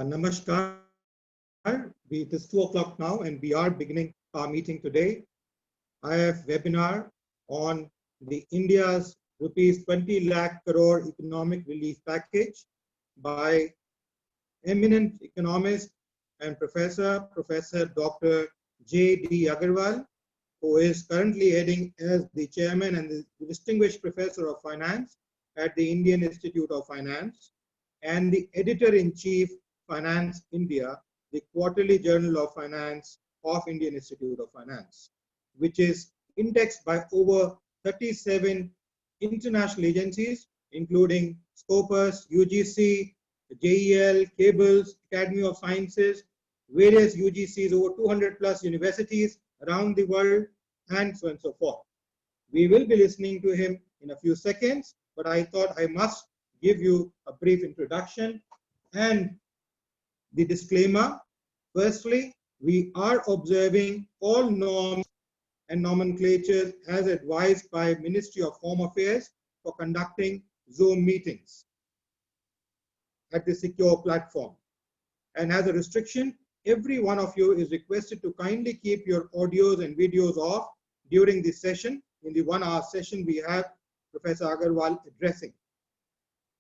Namaskar. It is 2 o'clock now, and we are beginning our meeting today. IF webinar on the India's rupees 20 lakh crore economic relief package by eminent economist and Professor Dr. J.D. Agarwal, who is currently heading as the chairman and the distinguished professor of finance at the Indian Institute of Finance, and the editor-in-chief Finance India, the quarterly journal of finance of Indian Institute of Finance, which is indexed by over 37 international agencies, including Scopus, UGC, JEL, Cables, Academy of Sciences, various UGCs, over 200 plus universities around the world, and so on and so forth. We will be listening to him in a few seconds, but I thought I must give you a brief introduction and the disclaimer. Firstly, we are observing all norms and nomenclatures as advised by Ministry of Home Affairs for conducting Zoom meetings at the secure platform. And as a restriction, every one of you is requested to kindly keep your audios and videos off during this session. In the 1 hour session, we have Professor Agarwal addressing.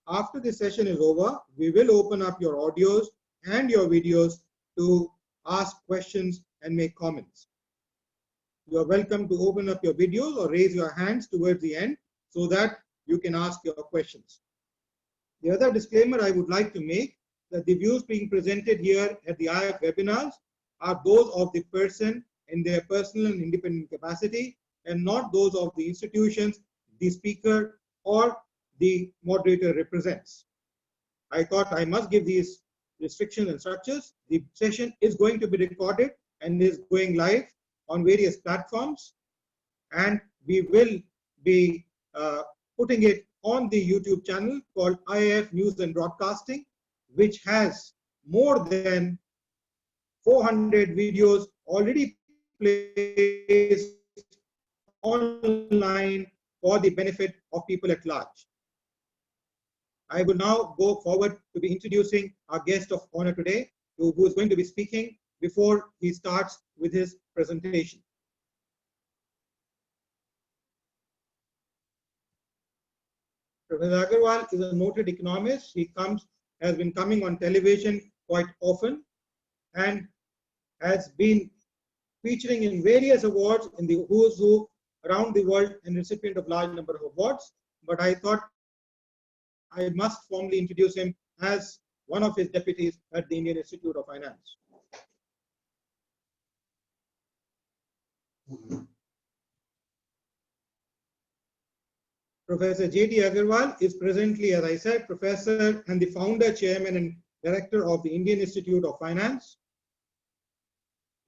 After the session is over, we will open up your audios and your videos to ask questions and make comments. You are welcome to open up your videos or raise your hands towards the end so that you can ask your questions. The other disclaimer I would like to make that the views being presented here at the IF webinars are those of the person in their personal and independent capacity and not those of the institutions the speaker or the moderator represents. I thought I must give these restrictions and structures. The session is going to be recorded and is going live on various platforms, and we will be putting it on the YouTube channel called IF News and Broadcasting, which has more than 400 videos already placed online for the benefit of people at large. I will now go forward to be introducing our guest of honor today, who is going to be speaking before he starts with his presentation. Professor Agarwal is a noted economist. He has been coming on television quite often and has been featuring in various awards in the who's who around the world and recipient of large number of awards. But I thought I must formally introduce him as one of his deputies at the Indian Institute of Finance. Professor J.D. Agarwal is presently, as I said, professor and the founder, chairman, and director of the Indian Institute of Finance.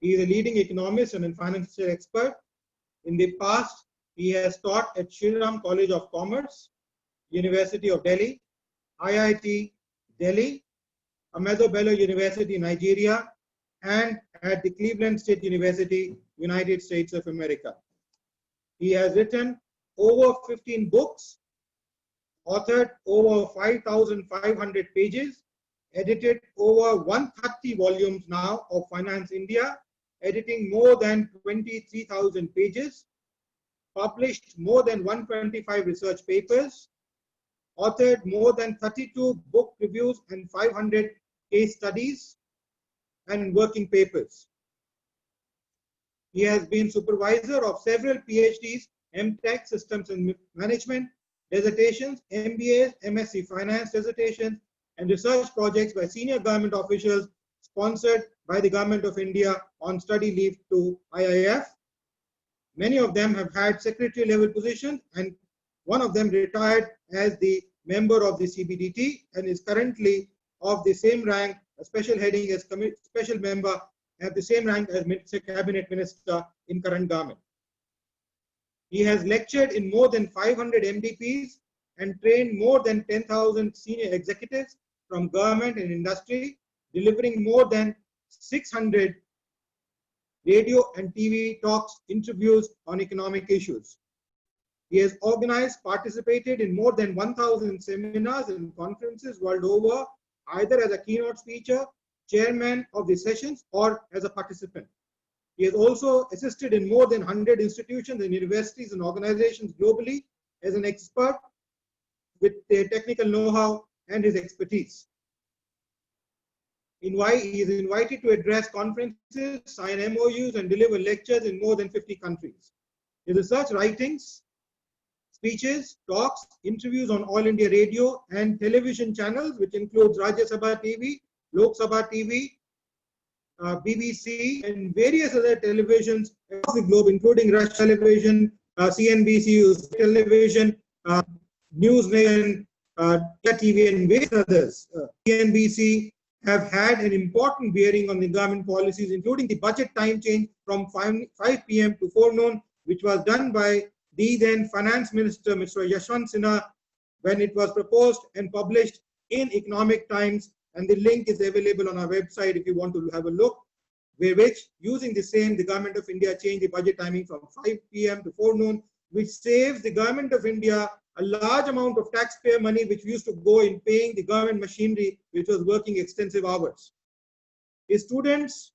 He is a leading economist and a financial expert. In the past, he has taught at Shri Ram College of Commerce, University of Delhi, IIT Delhi, Ahmadu Bello University, Nigeria, and at the Cleveland State University, United States of America. He has written over 15 books, authored over 5,500 pages, edited over 130 volumes now of Finance India, editing more than 23,000 pages, published more than 125 research papers, authored more than 32 book reviews and 500 case studies and working papers. He has been supervisor of several PhDs, MTech, Systems and Management, dissertations, MBAs, MSc Finance dissertations, and research projects by senior government officials sponsored by the Government of India on study leave to IIF. Many of them have had secretary level positions, and one of them retired as the member of the CBDT and is currently of the same rank, a special heading as special member at the same rank as cabinet minister in current government. He has lectured in more than 500 MDPs and trained more than 10,000 senior executives from government and industry, delivering more than 600 radio and TV talks, interviews on economic issues. He has organized, participated in more than 1,000 seminars and conferences world over, either as a keynote speaker chairman of the sessions or as a participant. He has also assisted in more than 100 institutions and universities and organizations globally as an expert with their technical know-how and his expertise. He is invited to address conferences, sign MOUs, and deliver lectures in more than 50 countries. His research writings, speeches, talks, interviews on All India Radio and television channels, which includes Rajya Sabha TV, Lok Sabha TV, BBC, and various other televisions across the globe, including Rush Television, CNBC Television, Newsmail, TV, and various others. CNBC have had an important bearing on the government policies, including the budget time change from 5 p.m. to 4 noon, which was done by the then Finance Minister, Mr. Yashwant Sinha, when it was proposed and published in Economic Times. And the link is available on our website if you want to have a look, which, using the same, the Government of India changed the budget timing from 5 p.m. to 4 noon, which saves the Government of India a large amount of taxpayer money which used to go in paying the government machinery which was working extensive hours. His students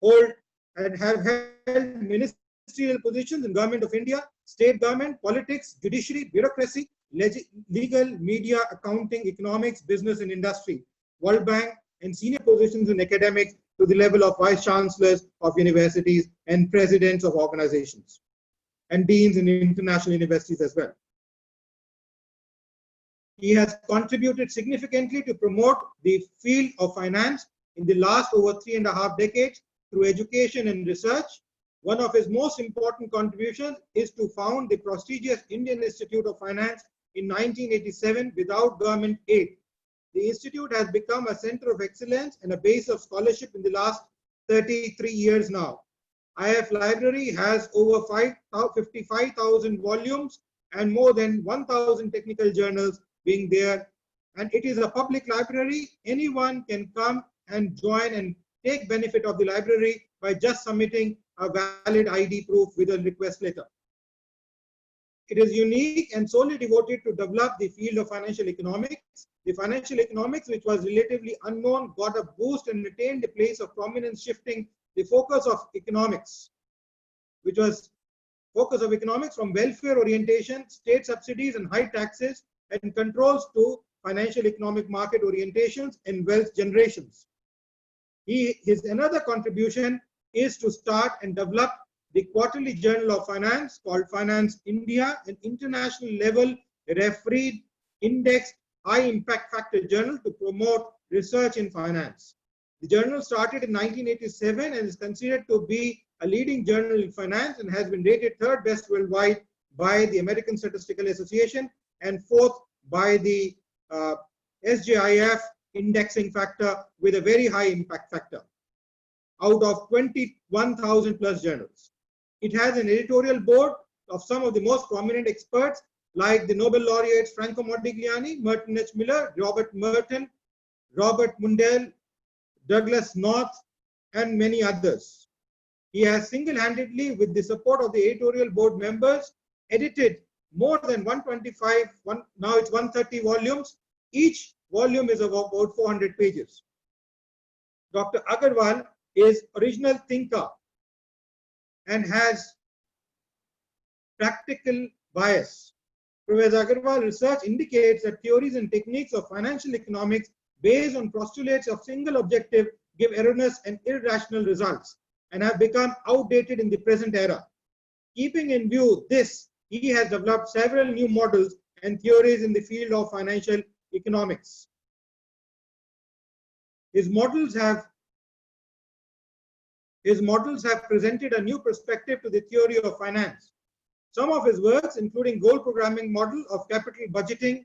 hold and have held ministerial positions in Government of India, state government, politics, judiciary, bureaucracy, legal, media, accounting, economics, business and industry, World Bank, and senior positions in academics to the level of vice chancellors of universities and presidents of organizations, and deans in international universities as well. He has contributed significantly to promote the field of finance in the last over 3.5 decades through education and research. One of his most important contributions is to found the prestigious Indian Institute of Finance in 1987 without government aid. The institute has become a center of excellence and a base of scholarship in the last 33 years now. IIF Library has over 55,000 volumes and more than 1,000 technical journals being there, and it is a public library. Anyone can come and join and take benefit of the library by just submitting a valid ID proof with a request letter. It is unique and solely devoted to develop the field of financial economics. The financial economics, which was relatively unknown, got a boost and retained a place of prominence, shifting the focus of economics, which was focus of economics from welfare orientation, state subsidies and high taxes and controls to financial economic market orientations and wealth generations. His another contribution is to start and develop the quarterly journal of finance called Finance India, an international level refereed, indexed, high impact factor journal to promote research in finance. The journal started in 1987 and is considered to be a leading journal in finance and has been rated 3rd best worldwide by the American Statistical Association and 4th by the SJIF indexing factor with a very high impact factor out of 21,000 plus journals. It has an editorial board of some of the most prominent experts like the Nobel laureates Franco Modigliani, Merton H. Miller, Robert Merton, Robert Mundell, Douglas North, and many others. He has single-handedly, with the support of the editorial board members, edited more than 125, now it's 130 volumes. Each volume is about 400 pages. Dr. Agarwal is original thinker and has practical bias. Professor Agarwal research indicates that theories and techniques of financial economics based on postulates of single objective give erroneous and irrational results and have become outdated in the present era. Keeping in view this, he has developed several new models and theories in the field of financial economics. His models have presented a new perspective to the theory of finance. Some of his works, including goal programming model of capital budgeting,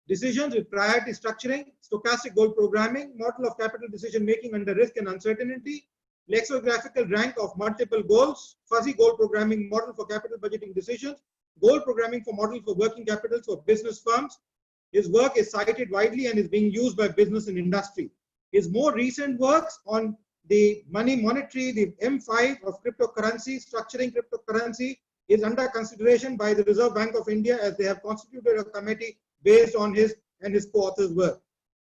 decisions with priority structuring, stochastic goal programming, model of capital decision making under risk and uncertainty, lexicographical rank of multiple goals, fuzzy goal programming model for capital budgeting decisions, goal programming for model for working capital for business firms. His work is cited widely and is being used by business and industry. His more recent works on the monetary, the M5 of cryptocurrency, structuring cryptocurrency, is under consideration by the Reserve Bank of India, as they have constituted a committee based on his and his co-authors' work.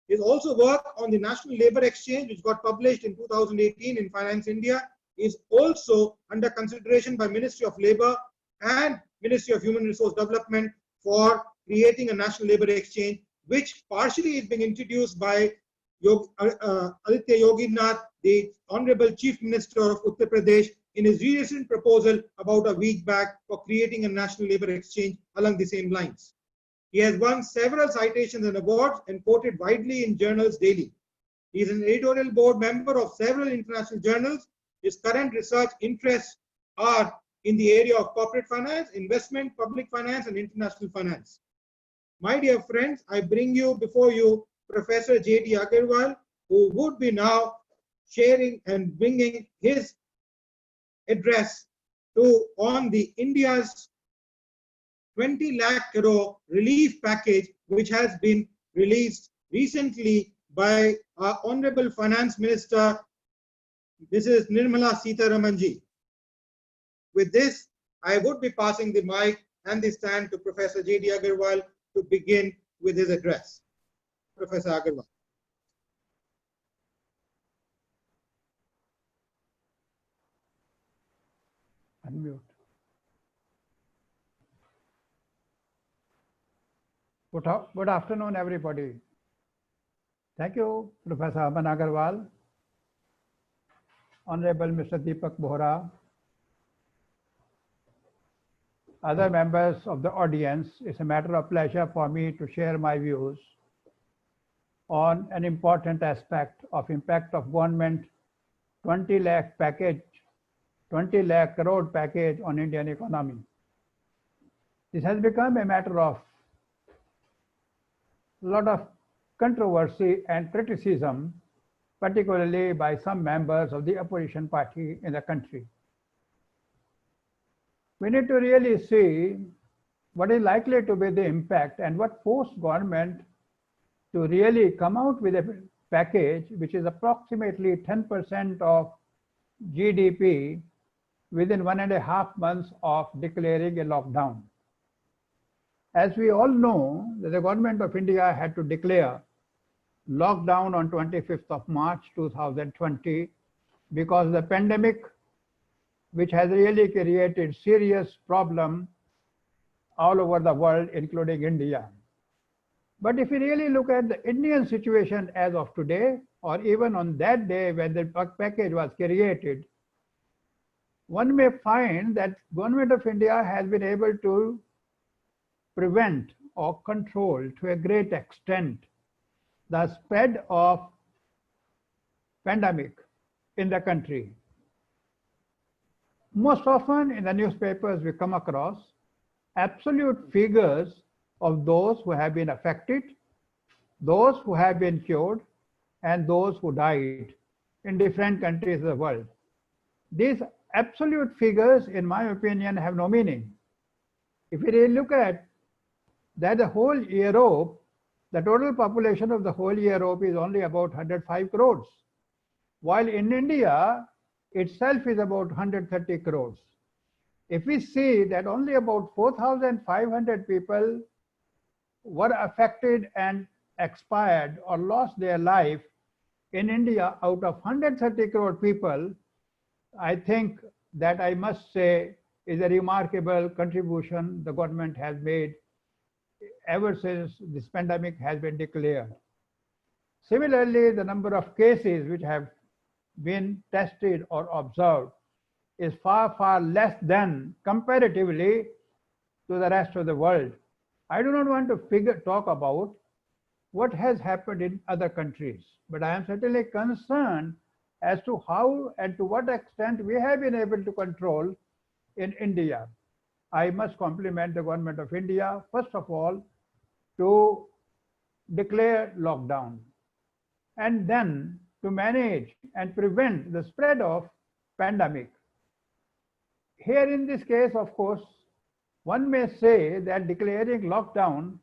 His also work on the National Labour Exchange, which got published in 2018 in Finance India, is also under consideration by Ministry of Labour and Ministry of Human Resource Development for creating a National Labour Exchange, which partially is being introduced by Aditya Yogi Nath, the Honorable Chief Minister of Uttar Pradesh, in his recent proposal about a week back for creating a National Labour Exchange along the same lines. He has won several citations and awards and quoted widely in journals daily. He is an editorial board member of several international journals. His current research interests are in the area of corporate finance, investment, public finance, and international finance. My dear friends, I bring you before you Professor J.D. Agarwal, who would be now sharing and bringing his address on the India's 20 lakh crore relief package, which has been released recently by our Honorable Finance Minister, Mrs. Nirmala Sitharamanji. With this, I would be passing the mic and the stand to Professor J.D. Agarwal to begin with his address. Professor Agarwal. Unmute. Good afternoon, everybody. Thank you, Professor Aman Agarwal, Honorable Mr. Deepak Bohra, other members of the audience. It's a matter of pleasure for me to share my views on an important aspect of impact of government 20 lakh crore package on Indian economy. This has become a matter of a lot of controversy and criticism, particularly by some members of the opposition party in the country. We need to really see what is likely to be the impact and what forced government to really come out with a package which is approximately 10% of GDP within 1.5 months of declaring a lockdown. As we all know, the government of India had to declare lockdown on 25th of March 2020 because the pandemic, which has really created serious problem all over the world, including India. But if you really look at the Indian situation as of today, or even on that day when the package was created, one may find that government of India has been able to prevent or control to a great extent the spread of pandemic in the country. Most often in the newspapers we come across absolute figures of those who have been affected, those who have been cured, and those who died in different countries of the world. These absolute figures, in my opinion, have no meaning. If we really look at that, the whole Europe, the total population of the whole Europe is only about 105 crores, while in India itself is about 130 crores. If we see that only about 4,500 people were affected and expired or lost their life in India out of 130 crore people, I think that I must say is a remarkable contribution the government has made ever since this pandemic has been declared. Similarly, the number of cases which have been tested or observed is far, far less than comparatively to the rest of the world. I do not want to talk about what has happened in other countries, but I am certainly concerned as to how and to what extent we have been able to control in India. I must compliment the government of India, first of all, to declare lockdown and then to manage and prevent the spread of pandemic. Here in this case, of course, one may say that declaring lockdown,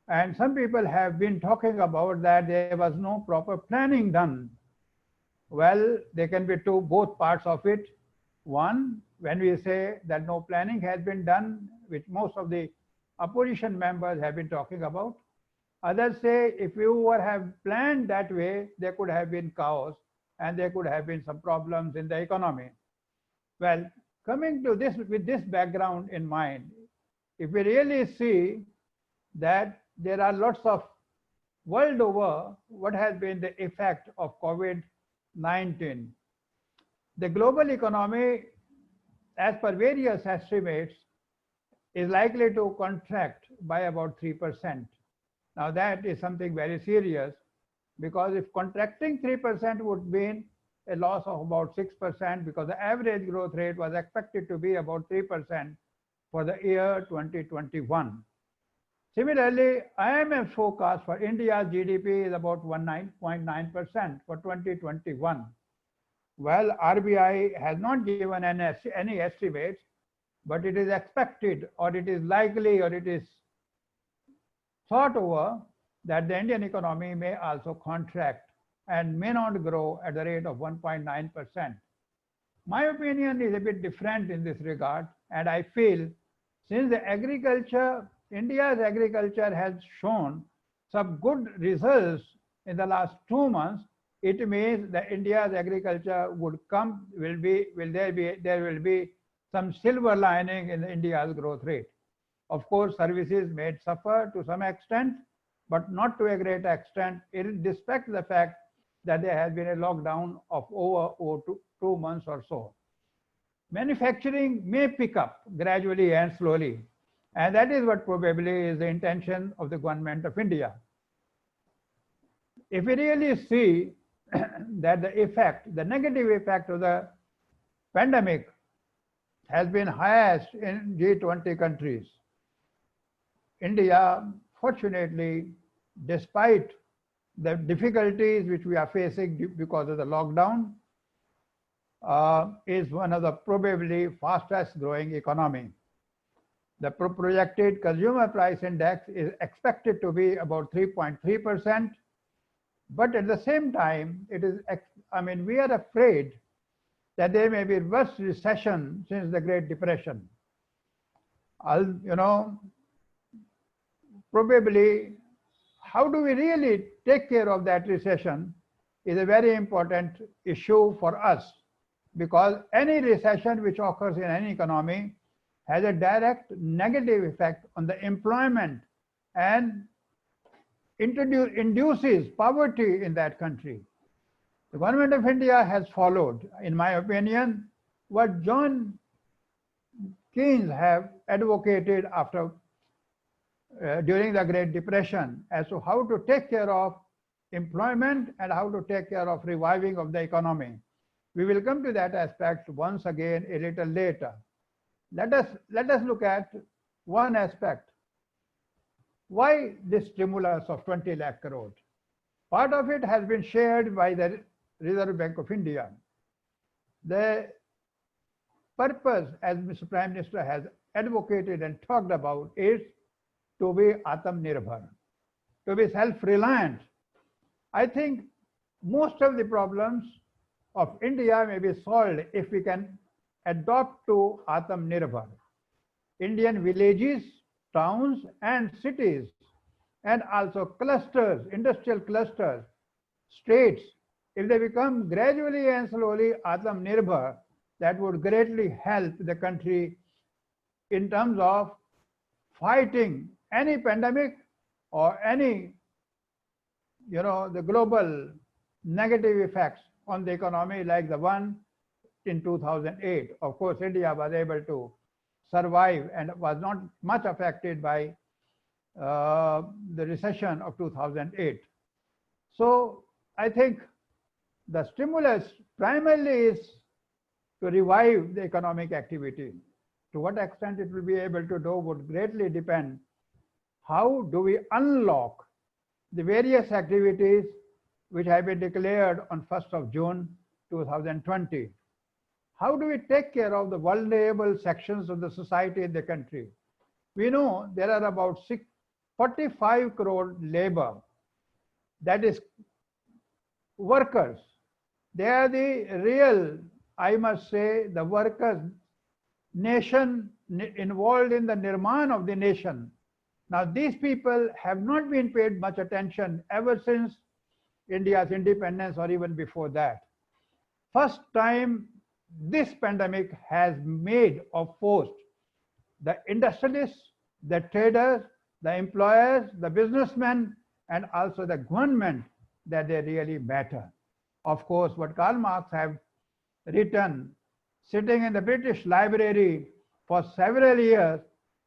and some people have been talking about that there was no proper planning done. Well, there can be both parts of it. One, when we say that no planning has been done, which most of the opposition members have been talking about. Others say if you were have planned that way, there could have been chaos and there could have been some problems in the economy. Well, coming to this with this background in mind, if we really see that there are lots of world over what has been the effect of COVID-19. The global economy, as per various estimates, is likely to contract by about 3%. Now that is something very serious, because if contracting 3% would mean a loss of about 6%, because the average growth rate was expected to be about 3% for the year 2021. Similarly, IMF forecast for India's GDP is about 19.9% for 2021. Well, RBI has not given any estimates, but it is expected, or it is likely, or it is thought over that the Indian economy may also contract and may not grow at the rate of 1.9%. My opinion is a bit different in this regard, and I feel since the India's agriculture has shown some good results in the last 2 months, it means that India's agriculture there will be some silver lining in India's growth rate. Of course, services may suffer to some extent, but not to a great extent, despite the fact that there has been a lockdown of over 2 months or so. Manufacturing may pick up gradually and slowly, and that is what probably is the intention of the government of India. If we really see that the negative effect of the pandemic has been highest in G20 countries, India, fortunately, despite the difficulties which we are facing because of the lockdown, is one of the probably fastest growing economy. The projected consumer price index is expected to be about 3.3%, but at the same time, we are afraid that there may be worse recession since the Great Depression. Probably, how do we really take care of that recession is a very important issue for us, because any recession which occurs in any economy has a direct negative effect on the employment and induces poverty in that country. The government of India has followed, in my opinion, what John Keynes have advocated during the Great Depression as to how to take care of employment and how to take care of reviving of the economy. We will come to that aspect once again a little later. Let us look at one aspect. Why this stimulus of 20 lakh crore? Part of it has been shared by the Reserve Bank of India. The purpose, as Mr. Prime Minister has advocated and talked about, is to be Atmanirbhar, to be self-reliant. I think most of the problems of India may be solved if we can adopt to Atmanirbhar. Indian villages, towns and cities, and also clusters, industrial clusters, states, if they become gradually and slowly Atmanirbhar, that would greatly help the country in terms of fighting any pandemic or any, the global negative effects on the economy like the one in 2008. Of course, India was able to survive and was not much affected by the recession of 2008. So I think the stimulus primarily is to revive the economic activity. To what extent it will be able to do would greatly depend how do we unlock the various activities which have been declared on 1st of June 2020. How do we take care of the vulnerable sections of the society in the country? We know there are about 45 crore labor, that is workers. They are the real, I must say, the workers, nation involved in the Nirman of the nation. Now, these people have not been paid much attention ever since India's independence or even before that. First time this pandemic has made or forced the industrialists, the traders, the employers, the businessmen, and also the government that they really matter. Of course, what Karl Marx have written, sitting in the British Library for several years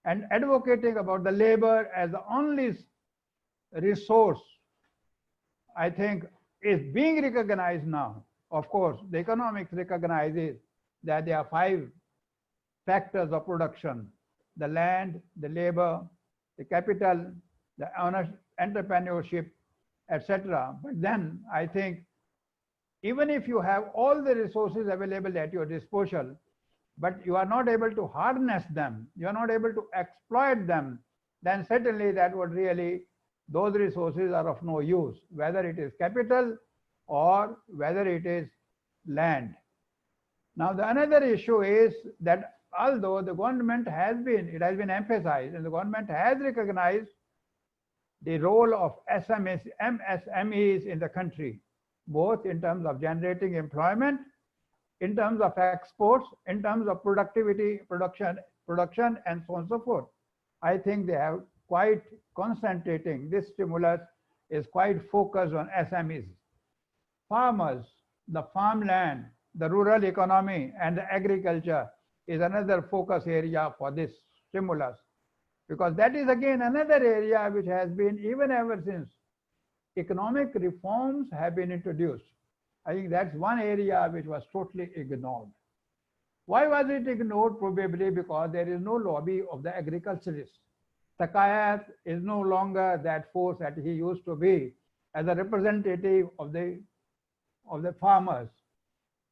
and advocating about the labor as the only resource, I think is being recognized now. Of course, the economics recognizes that there are 5 factors of production: the land, the labor, the capital, the entrepreneurship, etc. But then I think even if you have all the resources available at your disposal, but you are not able to harness them, you are not able to exploit them, then certainly that would really, those resources are of no use, whether it is capital or whether it is land. Now, the another issue is that although the government has been, it has been emphasized, and the government has recognized the role of MSMEs in the country, both in terms of generating employment, in terms of exports, in terms of productivity, production, and so on and so forth. I think they have quite concentrating. This stimulus is quite focused on SMEs. Farmers, the farmland, the rural economy, and the agriculture is another focus area for this stimulus, because that is again another area which has been, even ever since economic reforms have been introduced, I think that's one area which was totally ignored. Why was it ignored? Probably because there is no lobby of the agriculturists. Takayat is no longer that force that he used to be as a representative of the farmers.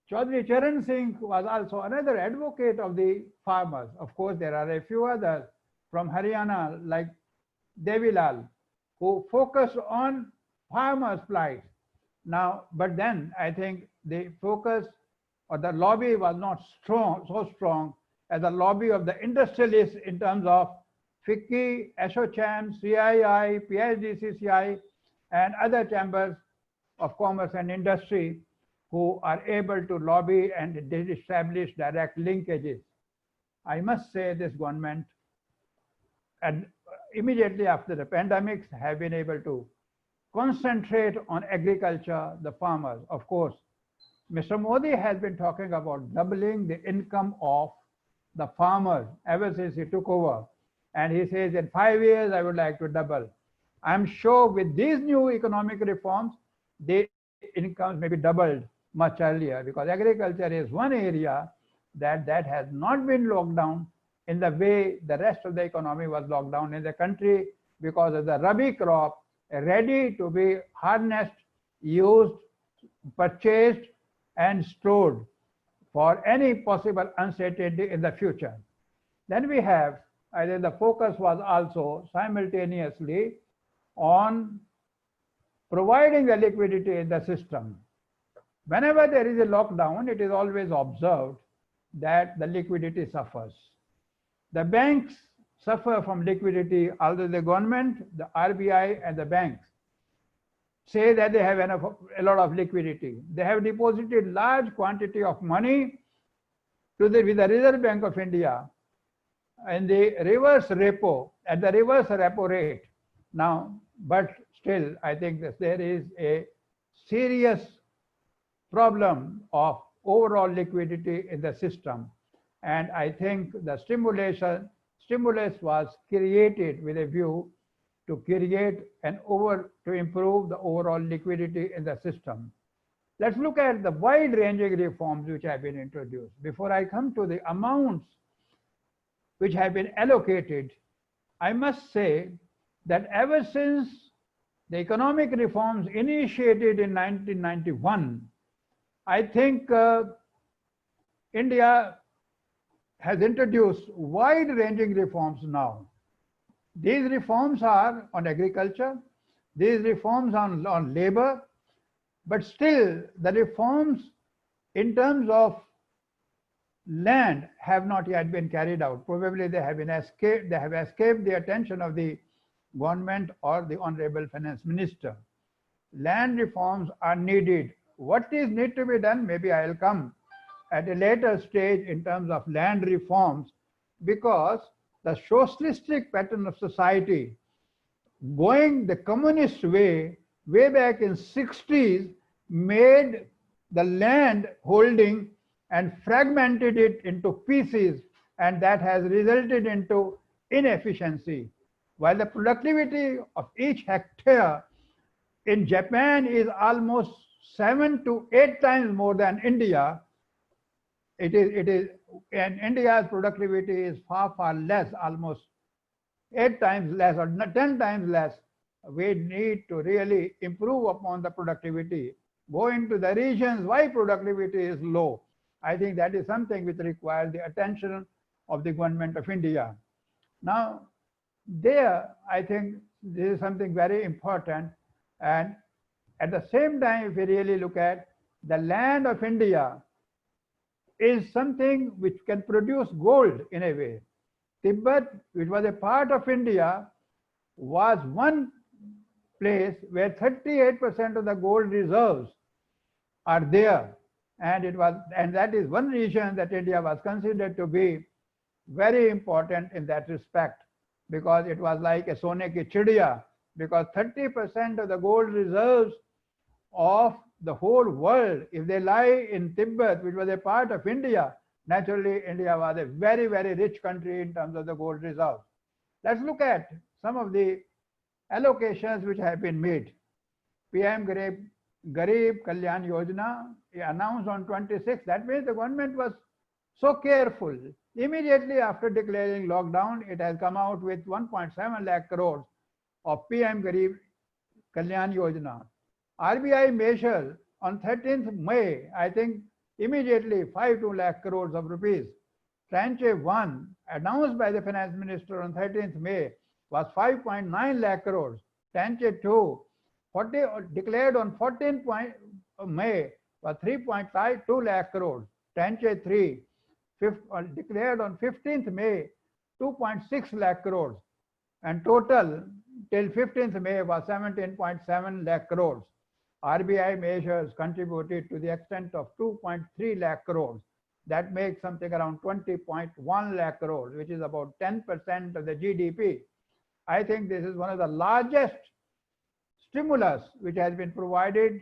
Chaudhry Charan Singh was also another advocate of the farmers. Of course, there are a few others from Haryana like Devilal who focus on farmers' plight. Now, but then I think the focus or the lobby was not strong, so strong as the lobby of the industrialists in terms of FICCI, ASSOCHAM, CII, PIDCCI, and other chambers of commerce and industry who are able to lobby and establish direct linkages. I must say this government, and immediately after the pandemics, have been able to concentrate on agriculture, the farmers. Of course, Mr. Modi has been talking about doubling the income of the farmers ever since he took over. And he says in 5 years, I would like to double. I'm sure with these new economic reforms, the incomes may be doubled much earlier, because agriculture is one area that has not been locked down in the way the rest of the economy was locked down in the country, because of the Rabi crop ready to be harnessed, used, purchased, and stored for any possible uncertainty in the future. Then we have, I think the focus was also simultaneously on providing the liquidity in the system. Whenever there is a lockdown, it is always observed that the liquidity suffers. The banks suffer from liquidity, although the government, the RBI, and the banks say that they have a lot of liquidity. They have deposited large quantity of money with the Reserve Bank of India and the reverse repo, at the reverse repo rate. Now, but still, I think that there is a serious problem of overall liquidity in the system. And I think the stimulus was created with a view to create to improve the overall liquidity in the system. Let's look at the wide-ranging reforms which have been introduced. Before I come to the amounts which have been allocated, I must say that ever since the economic reforms initiated in 1991, I think India has introduced wide-ranging reforms now. These reforms are on agriculture, these reforms on labor, but still the reforms in terms of land have not yet been carried out. Probably they have escaped the attention of the government or the Honorable Finance Minister. Land reforms are needed. What is need to be done? Maybe I'll come at a later stage in terms of land reforms, because the socialistic pattern of society going the communist way back in 60s made the land holding and fragmented it into pieces, and that has resulted into inefficiency. While the productivity of each hectare in Japan is almost 7 to 8 times more than India, and India's productivity is far less, almost 8 times less or 10 times less. We need to really improve upon the productivity, go into the regions why productivity is low. I think that is something which requires the attention of the government of India. Now, there, I think this is something very important. And at the same time, if we really look at the land of India is something which can produce gold in a way. Tibet, which was a part of India, was one place where 38% of the gold reserves are there. And that is one region that India was considered to be very important in that respect, because it was like a sone ki chidiya, because 30% of the gold reserves of the whole world, if they lie in Tibet, which was a part of India, naturally India was a very rich country in terms of the gold reserves. Let's look at some of the allocations which have been made. PM Garib Kalyan Yojana announced on 26. That means the government was so careful. Immediately after declaring lockdown, it has come out with 1.7 lakh crores of PM Garib Kalyan Yojana. RBI measure on 13th May, I think immediately 5 lakh crores of rupees. Tranche 1 announced by the finance minister on 13th May was 5.9 lakh crores. Tranche 2 declared on 14th May was 3.2 lakh crores. Tranche 3 declared on 15th May 2.6 lakh crores. And total till 15th May was 17.7 lakh crores. RBI measures contributed to the extent of 2.3 lakh crores. That makes something around 20.1 lakh crores, which is about 10% of the GDP. I think this is one of the largest stimulus which has been provided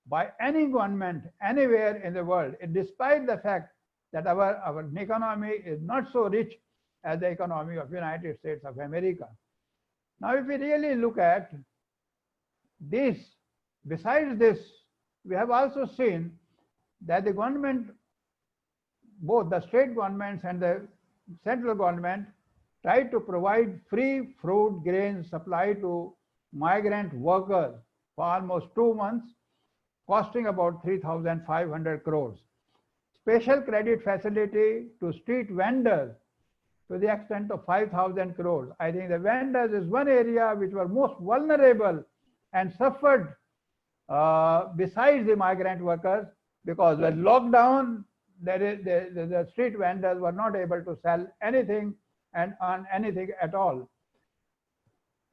by any government anywhere in the world, despite the fact that our economy is not so rich as the economy of United States of America. Now, if we really look at this, besides this, we have also seen that the government, both the state governments and the central government, tried to provide free fruit grain supply to migrant workers for almost 2 months, costing about 3,500 crores. Special credit facility to street vendors to the extent of 5,000 crores. I think the vendors is one area which were most vulnerable and suffered besides the migrant workers, because when lockdown, the street vendors were not able to sell anything and on anything at all.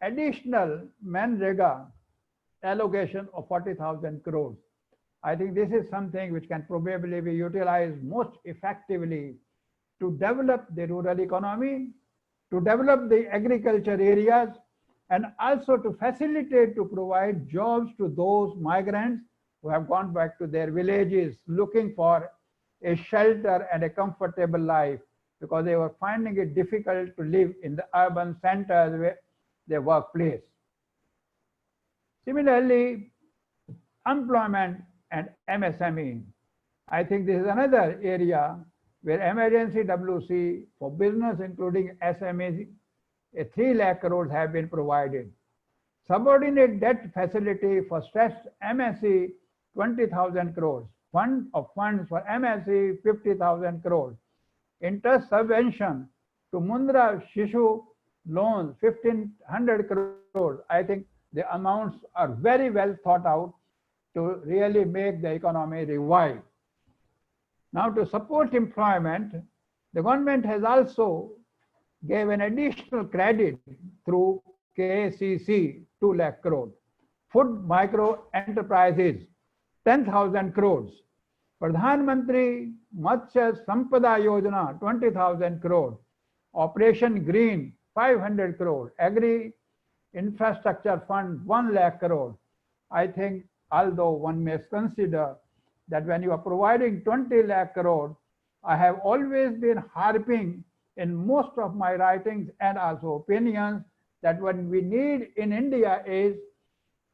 Additional Manrega allocation of 40,000 crores. I think this is something which can probably be utilized most effectively to develop the rural economy, to develop the agriculture areas, and also to facilitate to provide jobs to those migrants who have gone back to their villages looking for a shelter and a comfortable life, because they were finding it difficult to live in the urban centers where their workplace. Similarly, employment and MSME. I think this is another area where emergency WC for business, including SMEs, 3 lakh crores have been provided. Subordinate debt facility for stressed MSE, 20,000 crores. Fund of funds for MSE, 50,000 crores. Interest subvention to Mundra Shishu loans, 1,500 crores. I think the amounts are very well thought out to really make the economy revive. Now, to support employment, the government has also gave an additional credit through KCC 2 lakh crore. Food micro enterprises 10,000 crores. Pradhan Mantri Matsya Sampada Yojana 20,000 crore. Operation Green 500 crore. Agri Infrastructure Fund 1 lakh crore. I think although one may consider that when you are providing 20 lakh crore, I have always been harping in most of my writings and also opinions that what we need in India is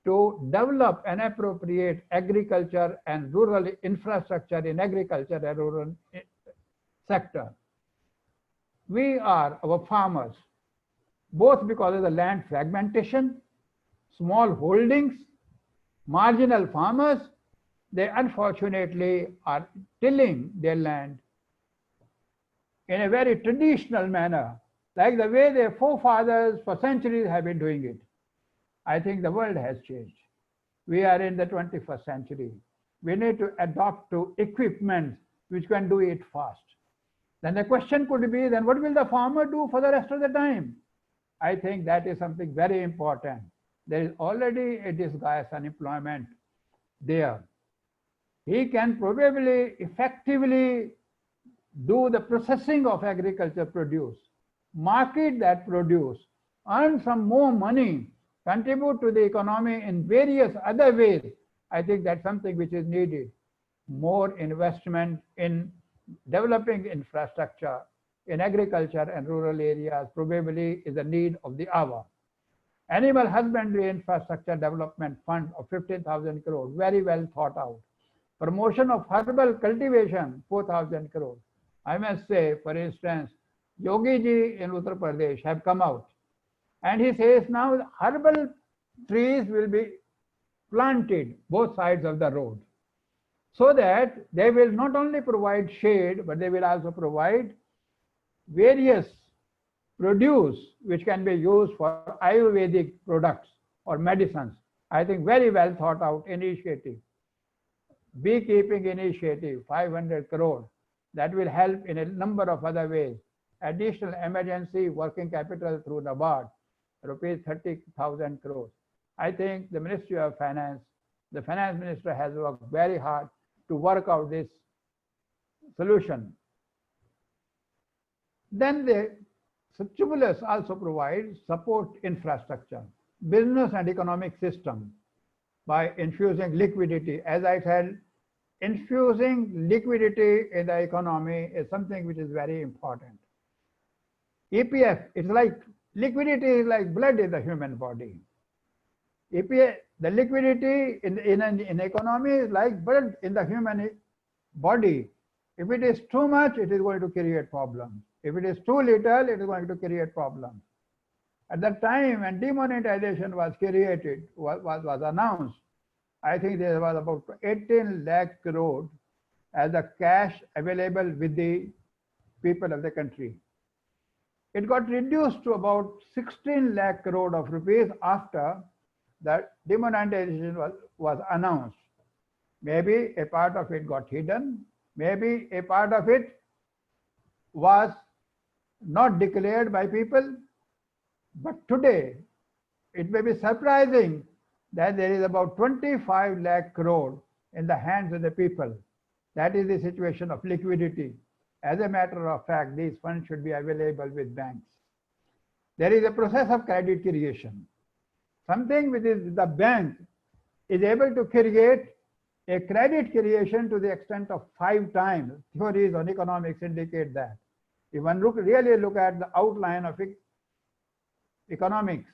to develop and appropriate agriculture and rural infrastructure in agriculture and rural sector. We are our farmers, both because of the land fragmentation, small holdings, marginal farmers, they unfortunately are tilling their land in a very traditional manner, like the way their forefathers for centuries have been doing it. I think the world has changed. We are in the 21st century. We need to adopt to equipment which can do it fast. Then the question could be, then what will the farmer do for the rest of the time? I think that is something very important. There is already a disguised unemployment there. He can probably effectively do the processing of agriculture produce, market that produce, earn some more money, contribute to the economy in various other ways. I think that's something which is needed. More investment in developing infrastructure in agriculture and rural areas probably is a need of the hour. Animal Husbandry Infrastructure Development Fund of 15,000 crore, very well thought out. Promotion of herbal cultivation, 4,000 crore. I must say, for instance, Yogi ji in Uttar Pradesh have come out and he says now herbal trees will be planted both sides of the road so that they will not only provide shade, but they will also provide various produce which can be used for Ayurvedic products or medicines. I think very well thought out initiative. Beekeeping initiative, 500 crore. That will help in a number of other ways. Additional emergency working capital through NABARD, rupees 30,000 crores. I think the Ministry of Finance, the Finance Minister has worked very hard to work out this solution. Then the stimulus also provides support infrastructure, business and economic system by infusing liquidity. As I said, infusing liquidity in the economy is something which is very important. EPF, it's like liquidity is like blood in the human body. EPF, the liquidity in an economy is like blood in the human body. If it is too much, it is going to create problems. If it is too little, it is going to create problems. At that time when demonetization was created, was announced, I think there was about 18 lakh crore as a cash available with the people of the country. It got reduced to about 16 lakh crore of rupees after the demonetization was announced. Maybe a part of it got hidden, maybe a part of it was not declared by people. But today, it may be surprising that there is about 25 lakh crore in the hands of the people. That is the situation of liquidity. As a matter of fact, these funds should be available with banks. There is a process of credit creation. Something which is the bank is able to create a credit creation to the extent of 5 times. Theories on economics indicate that. If one really look at the outline of economics,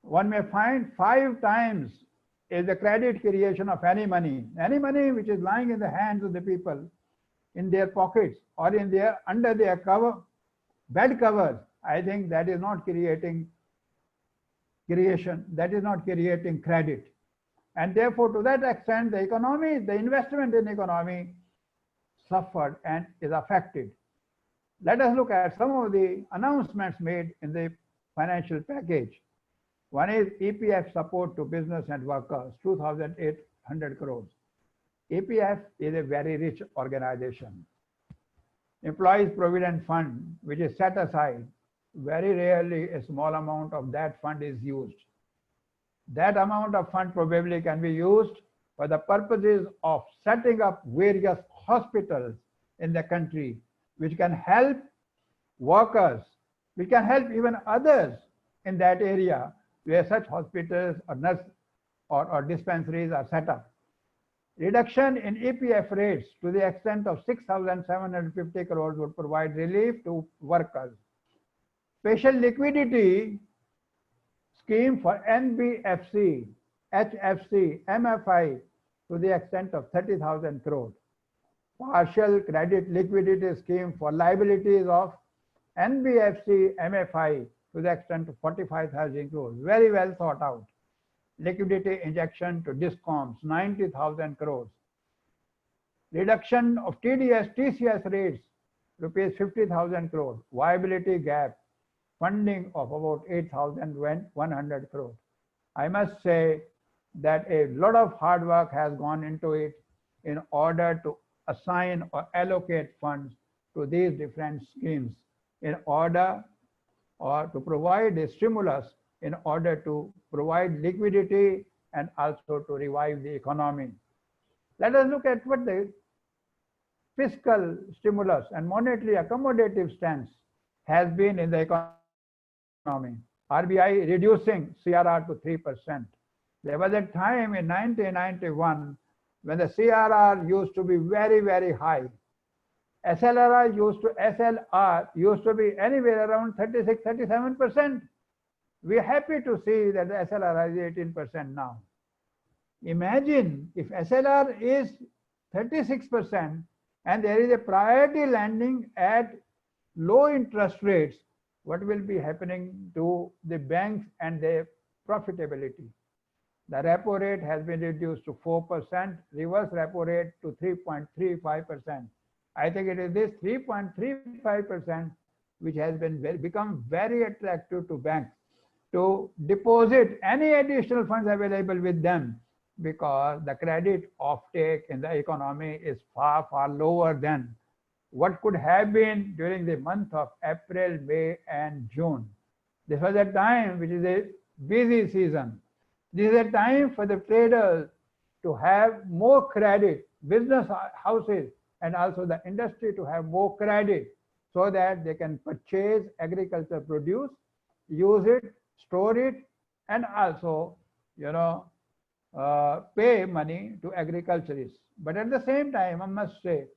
one may find 5 times is the credit creation of any money which is lying in the hands of the people, in their pockets or in their under their cover, bed covers. I think that is not creating creation, that is not creating credit. And therefore, to that extent, the economy, the investment in economy suffered and is affected. Let us look at some of the announcements made in the financial package. One is EPF support to business and workers, 2,800 crores. EPF is a very rich organization. Employees Provident Fund, which is set aside very rarely a small amount of that fund is used. That amount of fund probably can be used for the purposes of setting up various hospitals in the country, which can help workers, which can help even others in that area where such hospitals or nurse or dispensaries are set up. Reduction in EPF rates to the extent of 6,750 crores would provide relief to workers. Special liquidity scheme for NBFC, HFC, MFI to the extent of 30,000 crores. Partial credit liquidity scheme for liabilities of NBFC, MFI to the extent of 45,000 crores. Very well thought out. Liquidity injection to DISCOMs, 90,000 crores. Reduction of TDS, TCS rates, rupees 50,000 crores. Viability gap, funding of about 8,100 crores. I must say that a lot of hard work has gone into it in order to assign or allocate funds to these different schemes in order or to provide a stimulus in order to provide liquidity and also to revive the economy. Let us look at what the fiscal stimulus and monetary accommodative stance has been in the economy. RBI reducing CRR to 3%. There was a time in 1991 when the CRR used to be very, very high. SLR used to be anywhere around 36, 37%. We are happy to see that the SLR is 18% now. Imagine if SLR is 36% and there is a priority lending at low interest rates, what will be happening to the banks and their profitability? The repo rate has been reduced to 4%, reverse repo rate to 3.35%. I think it is this 3.35% which has become very attractive to banks to deposit any additional funds available with them, because the credit offtake in the economy is far, far lower than what could have been during the month of April, May, and June. This was a time which is a busy season. This is a time for the traders to have more credit, business houses, and also the industry to have more credit so that they can purchase agricultural produce, use it, store it, and also, pay money to agriculturists. But at the same time, I must say,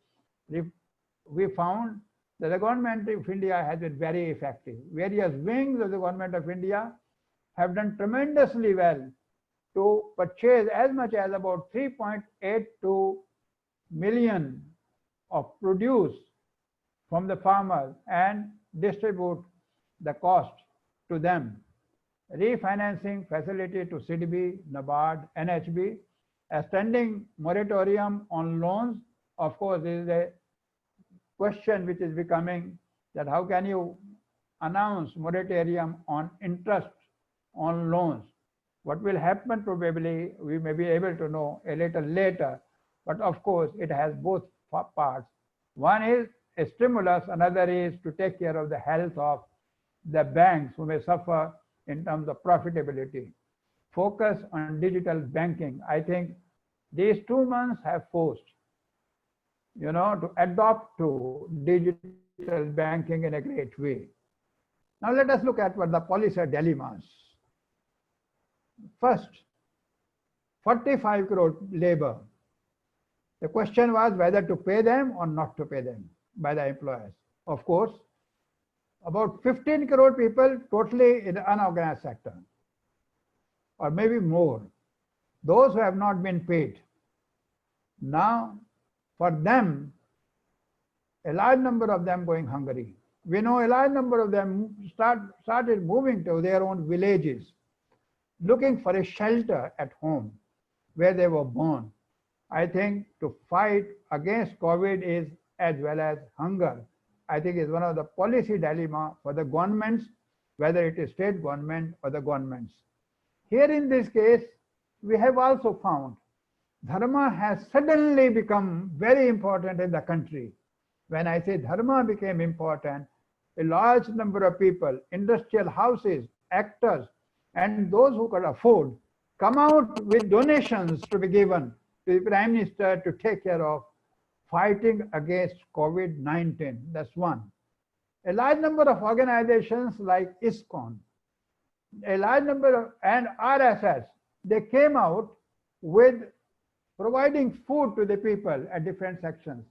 we found that the government of India has been very effective. Various wings of the government of India have done tremendously well to purchase as much as about 3.82 million of produce from the farmers and distribute the cost to them. Refinancing facility to CDB, NABARD, NHB, extending moratorium on loans. Of course, there is a question which is becoming that how can you announce moratorium on interest on loans? What will happen probably we may be able to know a little later, but of course it has both parts. One is a stimulus, another is to take care of the health of the banks who may suffer in terms of profitability. Focus on digital banking. I think these 2 months have forced, to adopt to digital banking in a great way. Now let us look at what the policy dilemmas. First, 45 crore labor. The question was whether to pay them or not to pay them by the employers. Of course, about 15 crore people totally in the unorganized sector, or maybe more, those who have not been paid. Now, for them, a large number of them going hungry. We know a large number of them started moving to their own villages, looking for a shelter at home where they were born. I think to fight against COVID is as well as hunger. I think is one of the policy dilemma for the governments, whether it is state government or the governments. Here in this case, we have also found dharma has suddenly become very important in the country. When I say dharma became important, a large number of people, industrial houses, actors, and those who could afford, come out with donations to be given to the Prime Minister to take care of fighting against COVID-19. That's one. A large number of organizations like ISKCON, a large number of, and RSS, they came out with providing food to the people at different sections.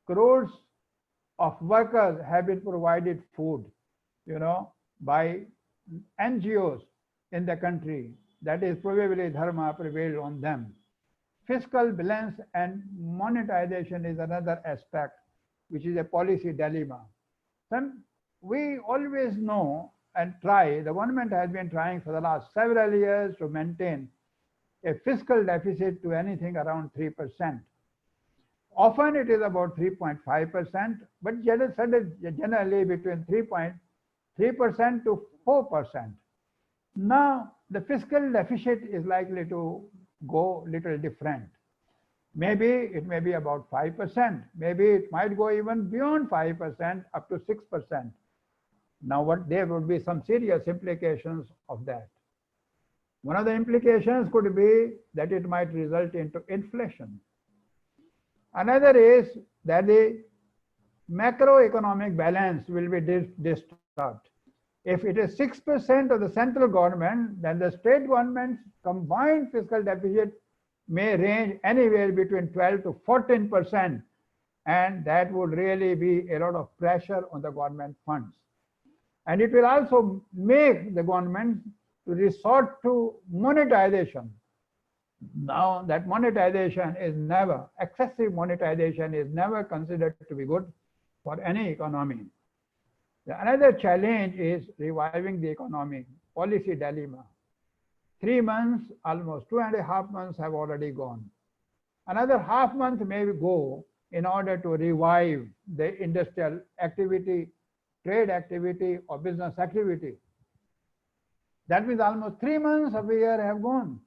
Crores of workers have been provided food, by NGOs in the country. That is probably dharma prevailed on them. Fiscal balance and monetization is another aspect, which is a policy dilemma. We always know and try, the government has been trying for the last several years to maintain a fiscal deficit to anything around 3%. Often it is about 3.5%, but generally between 3.3% to 4%. Now, the fiscal deficit is likely to go little different. Maybe it may be about 5%. Maybe it might go even beyond 5%, up to 6%. Now, there would be some serious implications of that. One of the implications could be that it might result into inflation. Another is that the macroeconomic balance will be disturbed. If it is 6% of the central government, then the state government's combined fiscal deficit may range anywhere between 12 to 14%, and that would really be a lot of pressure on the government funds. And it will also make the government to resort to monetization. Now, that monetization is never, excessive monetization is never considered to be good for any economy. Another challenge is reviving the economy, policy dilemma. 3 months, almost 2.5 months have already gone. Another half month may go in order to revive the industrial activity, trade activity, or business activity. That means almost 3 months of the year have gone.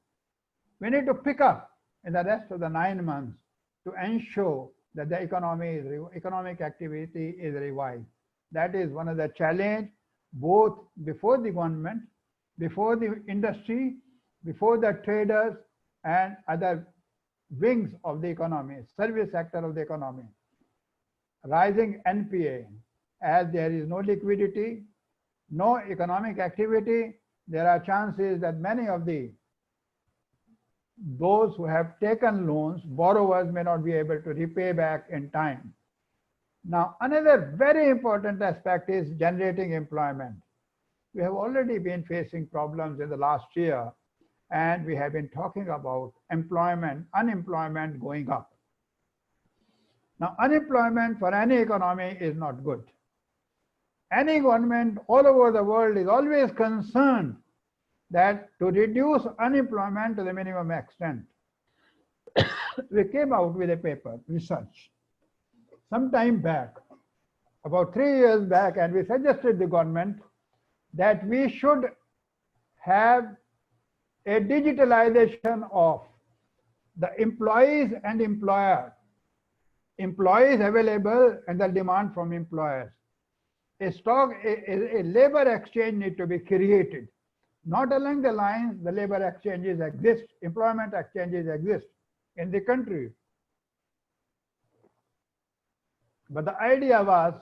We need to pick up in the rest of the 9 months to ensure that the economic activity is revived. That is one of the challenges, both before the government, before the industry, before the traders, and other wings of the economy, service sector of the economy. Rising NPA, as there is no liquidity, no economic activity, there are chances that many of those who have taken loans, borrowers, may not be able to repay back in time. Now, another very important aspect is generating employment. We have already been facing problems in the last year, and we have been talking about unemployment going up. Now, unemployment for any economy is not good. Any government all over the world is always concerned that to reduce unemployment to the minimum extent. We came out with a paper, research, some time back, about 3 years back, and we suggested the government that we should have a digitalization of the employees and employers. Employees available and the demand from employers. A labor exchange need to be created. Not along the lines the labor exchanges exist, employment exchanges exist in the country. But the idea was,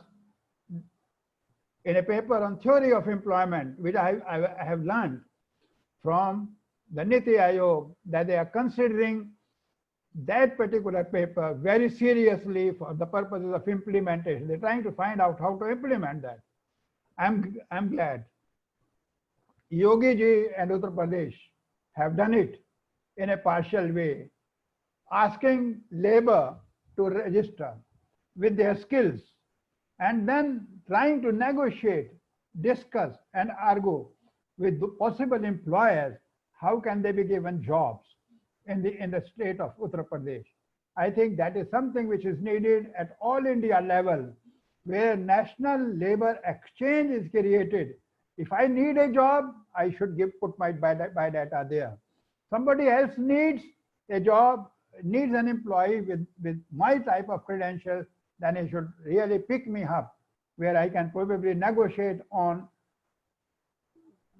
in a paper on theory of employment, which I have learned from the Niti Aayog, that they are considering that particular paper very seriously for the purposes of implementation. They're trying to find out how to implement that. I'm glad Yogi ji and Uttar Pradesh have done it in a partial way, asking labor to register with their skills and then trying to negotiate, discuss, and argue with the possible employers how can they be given jobs in the state of Uttar Pradesh. I think that is something which is needed at all India level, where national labor exchange is created. If I need a job, I should put my biodata there. Somebody else needs a job, needs an employee with my type of credentials, then he should really pick me up where I can probably negotiate on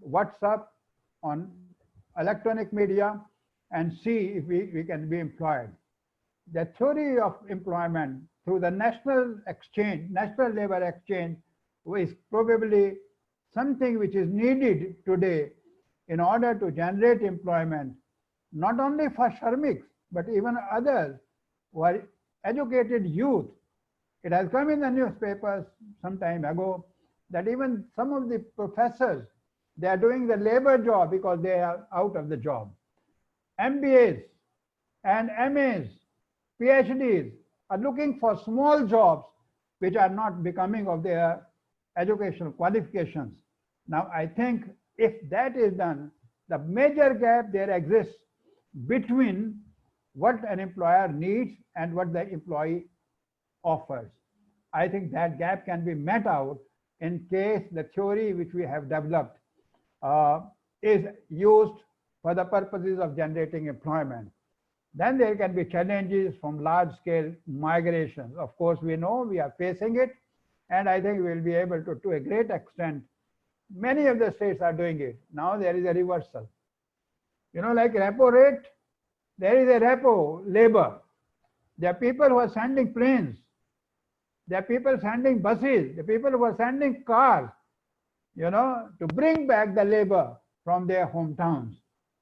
WhatsApp, on electronic media, and see if we can be employed. The theory of employment through the national exchange, national labor exchange, is probably something which is needed today in order to generate employment, not only for Sharmiks, but even others who are educated youth. It has come in the newspapers some time ago that even some of the professors, they are doing the labor job because they are out of the job. MBAs and MAs, PhDs are looking for small jobs which are not becoming of their educational qualifications. Now, I think if that is done, the major gap there exists between what an employer needs and what the employee offers. I think that gap can be met out in case the theory which we have developed is used for the purposes of generating employment. Then there can be challenges from large-scale migration. Of course, we know we are facing it, and I think we'll be able to a great extent. Many of the states are doing it. Now there is a reversal. You know, like repo rate, there is a repo labor. There are people who are sending planes. There are people sending buses. There are people who are sending cars, you know, to bring back the labor from their hometowns.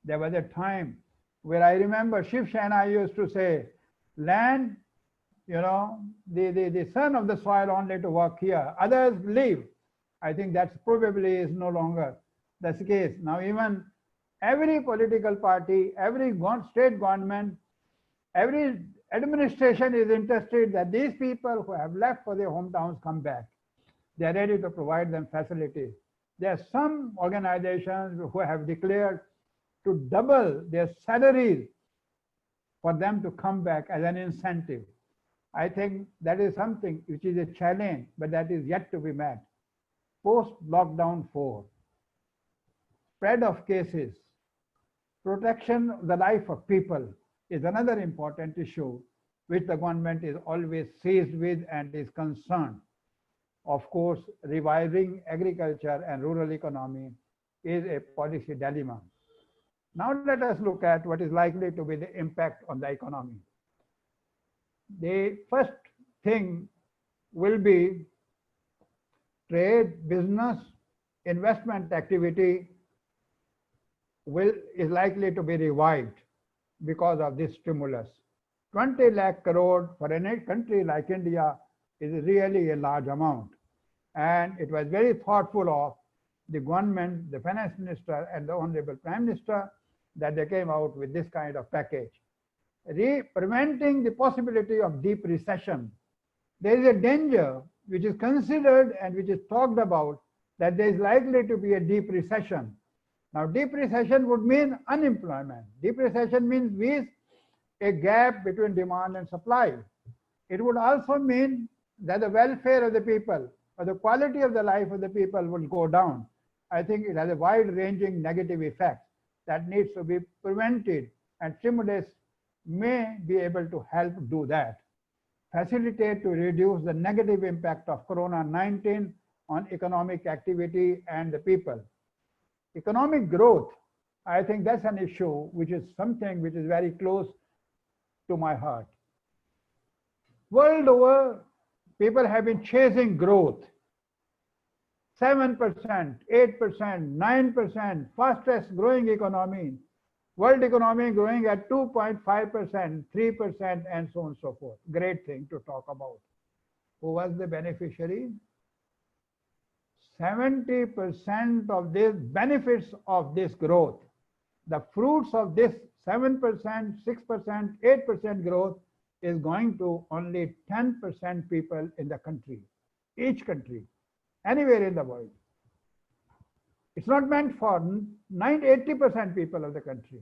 There was a time where I remember Shiv Sena used to say, land, you know, the son of the soil only to work here. Others leave. I think that's probably is no longer the case. Now even every political party, every state government, every administration is interested that these people who have left for their hometowns come back. They are ready to provide them facilities. There are some organizations who have declared to double their salaries for them to come back as an incentive. I think that is something which is a challenge, but that is yet to be met. Post-lockdown 4, spread of cases, protection of the life of people is another important issue which the government is always seized with and is concerned. Of course, reviving agriculture and rural economy is a policy dilemma. Now let us look at what is likely to be the impact on the economy. The first thing will be trade, business, investment activity is likely to be revived because of this stimulus. 20 lakh crore for a country like India is really a large amount. And it was very thoughtful of the government, the finance minister and the Honorable Prime Minister that they came out with this kind of package. Preventing the possibility of deep recession. There is a danger which is considered and which is talked about that there is likely to be a deep recession. Now, deep recession would mean unemployment. Deep recession means a gap between demand and supply. It would also mean that the welfare of the people or the quality of the life of the people will go down. I think it has a wide-ranging negative effect that needs to be prevented, and stimulus may be able to help do that. Facilitate to reduce the negative impact of Corona-19 on economic activity and the people. Economic growth, I think that's an issue which is something which is very close to my heart. World over, people have been chasing growth. 7%, 8%, 9%, fastest growing economy. World economy growing at 2.5%, 3%, and so on and so forth. Great thing to talk about. Who was the beneficiary? 70% of this benefits of this growth. The fruits of this 7%, 6%, 8% growth is going to only 10% people in the country, each country, anywhere in the world. It's not meant for 80% people of the country.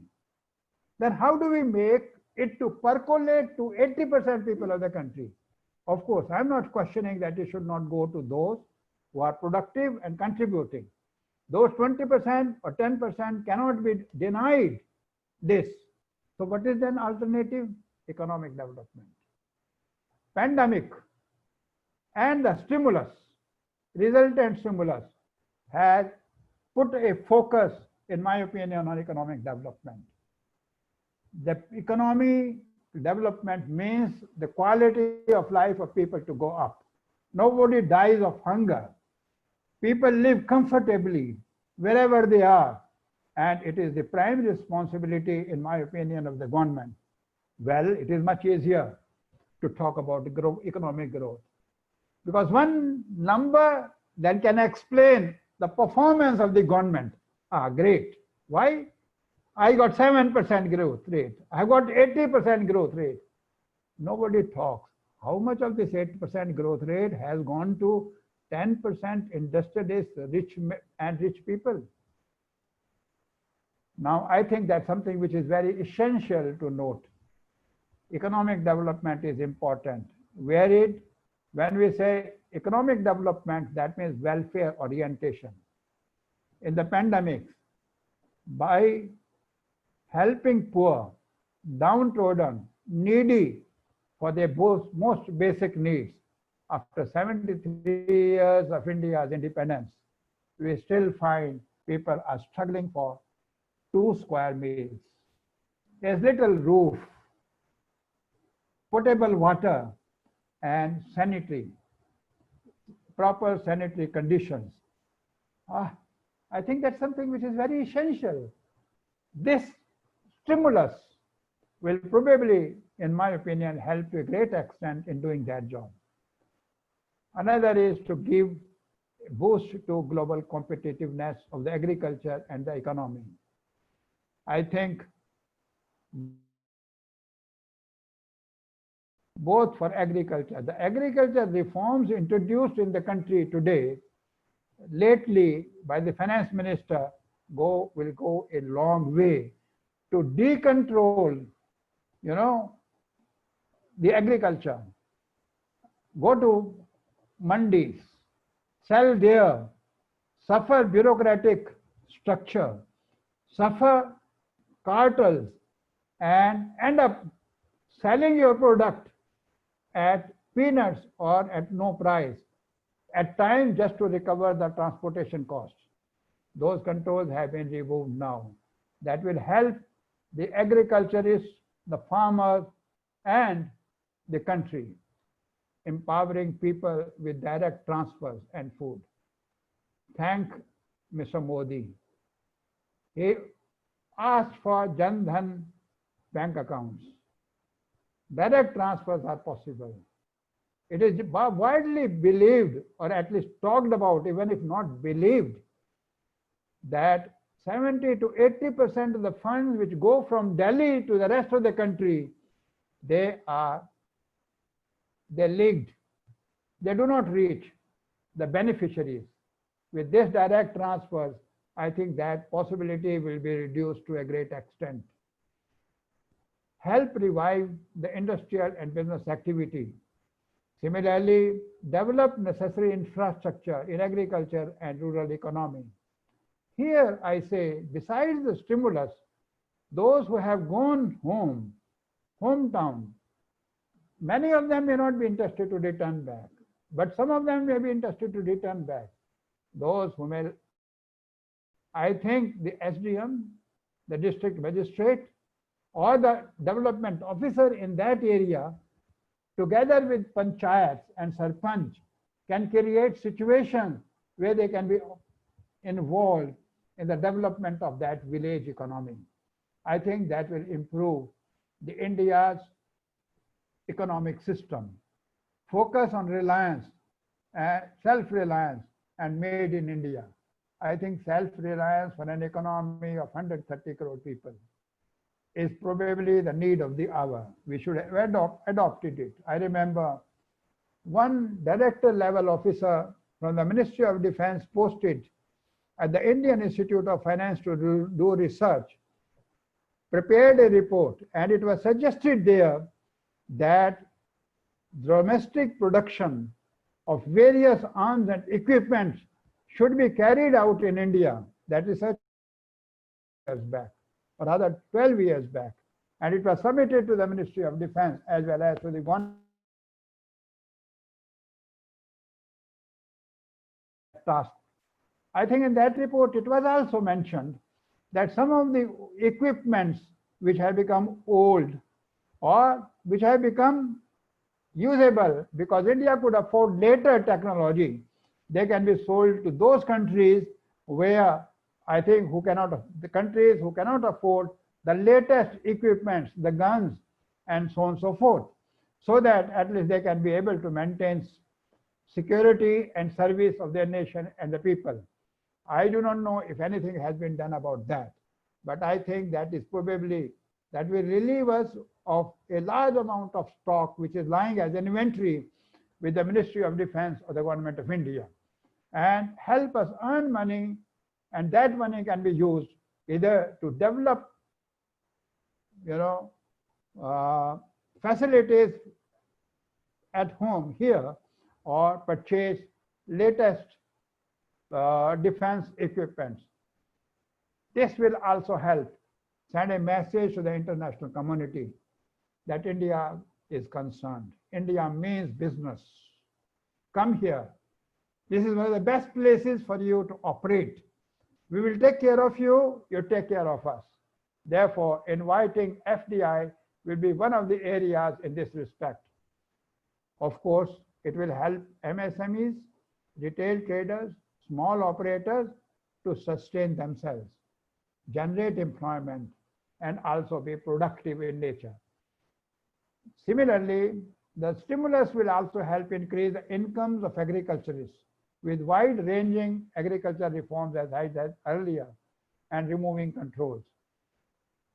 Then how do we make it to percolate to 80% people of the country? Of course, I'm not questioning that it should not go to those who are productive and contributing. Those 20% or 10% cannot be denied this. So what is then alternative? Economic development. Pandemic and the stimulus resultant stimulus has put a focus, in my opinion, on economic development. The economy development means the quality of life of people to go up. Nobody dies of hunger. People live comfortably wherever they are. And it is the prime responsibility, in my opinion, of the government. Well, it is much easier to talk about economic growth, because one number that can explain the performance of the government are great. Why? I got 7% growth rate. I got 80% growth rate. Nobody talks. How much of this 8% growth rate has gone to 10% industrialists, rich people? Now, I think that's something which is very essential to note. Economic development is important. When we say economic development, that means welfare orientation. In the pandemics, by helping poor, downtrodden, needy for their most basic needs, after 73 years of India's independence, we still find people are struggling for 2 square meals. There's little roof, potable water, and proper sanitary conditions. I think that's something which is very essential. This stimulus will probably, in my opinion, help to a great extent in doing that job. Another is to give a boost to global competitiveness of the agriculture and the economy. I think both for agriculture, the agriculture reforms introduced in the country today, lately by the finance minister, will go a long way to decontrol, the agriculture. Go to mandis, sell there, suffer bureaucratic structure, suffer cartels, and end up selling your product at peanuts or at no price, at times just to recover the transportation costs. Those controls have been removed now. That will help the agriculturists, the farmers, and the country, empowering people with direct transfers and food. Thank Mr. Modi. He asked for Jan Dhan bank accounts. Direct transfers are possible. It is widely believed, or at least talked about, even if not believed, that 70 to 80% of the funds which go from Delhi to the rest of the country, they're leaked. They do not reach the beneficiaries. With this direct transfers, I think that possibility will be reduced to a great extent. Help revive the industrial and business activity. Similarly, develop necessary infrastructure in agriculture and rural economy. Here I say, besides the stimulus, those who have gone hometown, many of them may not be interested to return back, but some of them may be interested to return back. Those who may, I think the SDM, the district magistrate, or the development officer in that area, together with panchayats and sarpanch, can create situations where they can be involved in the development of that village economy. I think that will improve India's economic system. Focus on reliance, self-reliance, and made in India. I think self-reliance for an economy of 130 crore people is probably the need of the hour. We should have adopted it. I remember one director level officer from the Ministry of Defense posted at the Indian Institute of Finance to do research, prepared a report, and it was suggested there that domestic production of various arms and equipment should be carried out in India. That research years back, or rather 12 years back, and it was submitted to the Ministry of Defense as well as to the government. that task. I think in that report it was also mentioned that some of the equipments which have become old or which have become usable because India could afford later technology, they can be sold to those countries where I think the countries who cannot afford the latest equipments, the guns, and so on and so forth, so that at least they can be able to maintain security and service of their nation and the people. I do not know if anything has been done about that, but I think that is probably that will relieve us of a large amount of stock which is lying as an inventory with the Ministry of Defense or the Government of India, and help us earn money, and that money can be used either to develop, facilities at home here, or purchase latest defense equipments. This will also help send a message to the international community that India is concerned. India means business. Come here. This is one of the best places for you to operate. We will take care of you, you take care of us. Therefore, inviting FDI will be one of the areas in this respect. Of course, it will help MSMEs, retail traders, small operators to sustain themselves, generate employment, and also be productive in nature. Similarly, the stimulus will also help increase the incomes of agriculturists with wide-ranging agricultural reforms, as I said earlier, and removing controls.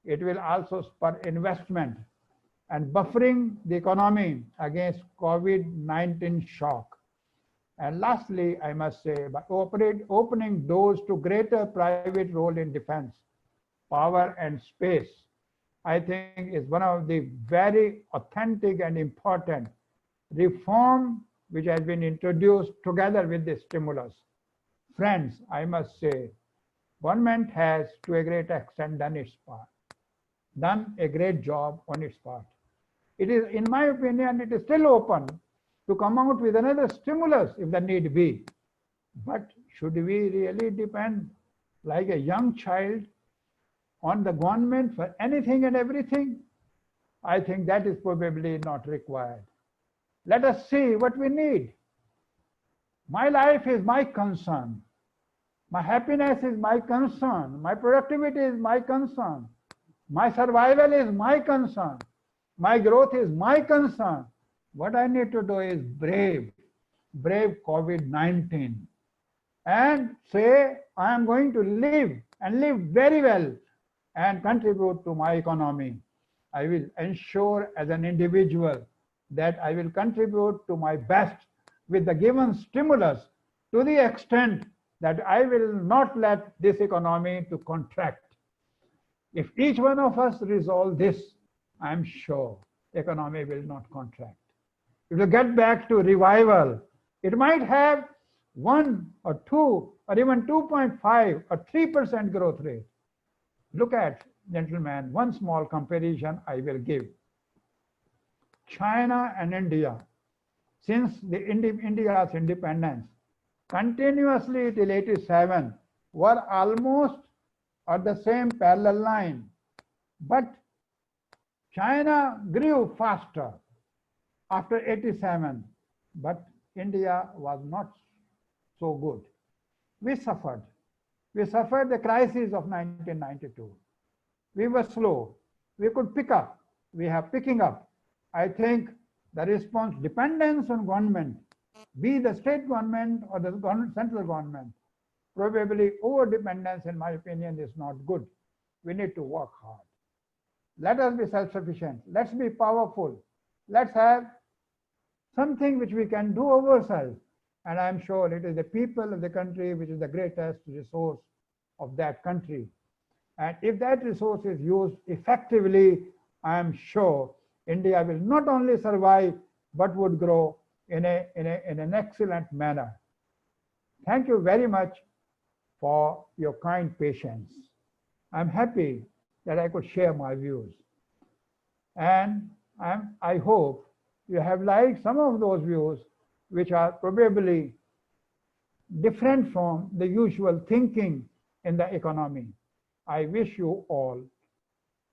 It will also spur investment and buffering the economy against COVID-19 shock. And lastly, I must say, by opening doors to greater private role in defense, power and space, I think is one of the very authentic and important reform which has been introduced together with the stimulus. Friends, I must say, government has to a great extent done a great job on its part. It is, in my opinion, it is still open to come out with another stimulus if the need be. But should we really depend like a young child on the government for anything and everything? I think that is probably not required. Let us see what we need. My life is my concern. My happiness is my concern. My productivity is my concern. My survival is my concern. My growth is my concern. What I need to do is brave COVID-19 and say, I am going to live and live very well and contribute to my economy. I will ensure as an individual that I will contribute to my best with the given stimulus to the extent that I will not let this economy to contract. If each one of us resolve this, I'm sure the economy will not contract. It will get back to revival. It might have 1 or 2 or even 2.5 or 3% growth rate. Look at, gentlemen, one small comparison I will give. China and India, since India's independence, continuously till 87, were almost at the same parallel line. But China grew faster after 87, but India was not so good. We suffered. We suffered the crisis of 1992. We were slow. We could pick up. We are picking up. I think the response dependence on government, be the state government or the central government, probably over-dependence, in my opinion, is not good. We need to work hard. Let us be self-sufficient. Let's be powerful. Let's have something which we can do ourselves. And I'm sure it is the people of the country which is the greatest resource of that country. And if that resource is used effectively, I am sure India will not only survive, but would grow in an excellent manner. Thank you very much for your kind patience. I'm happy that I could share my views. And I hope you have liked some of those views, which are probably different from the usual thinking in the economy. I wish you all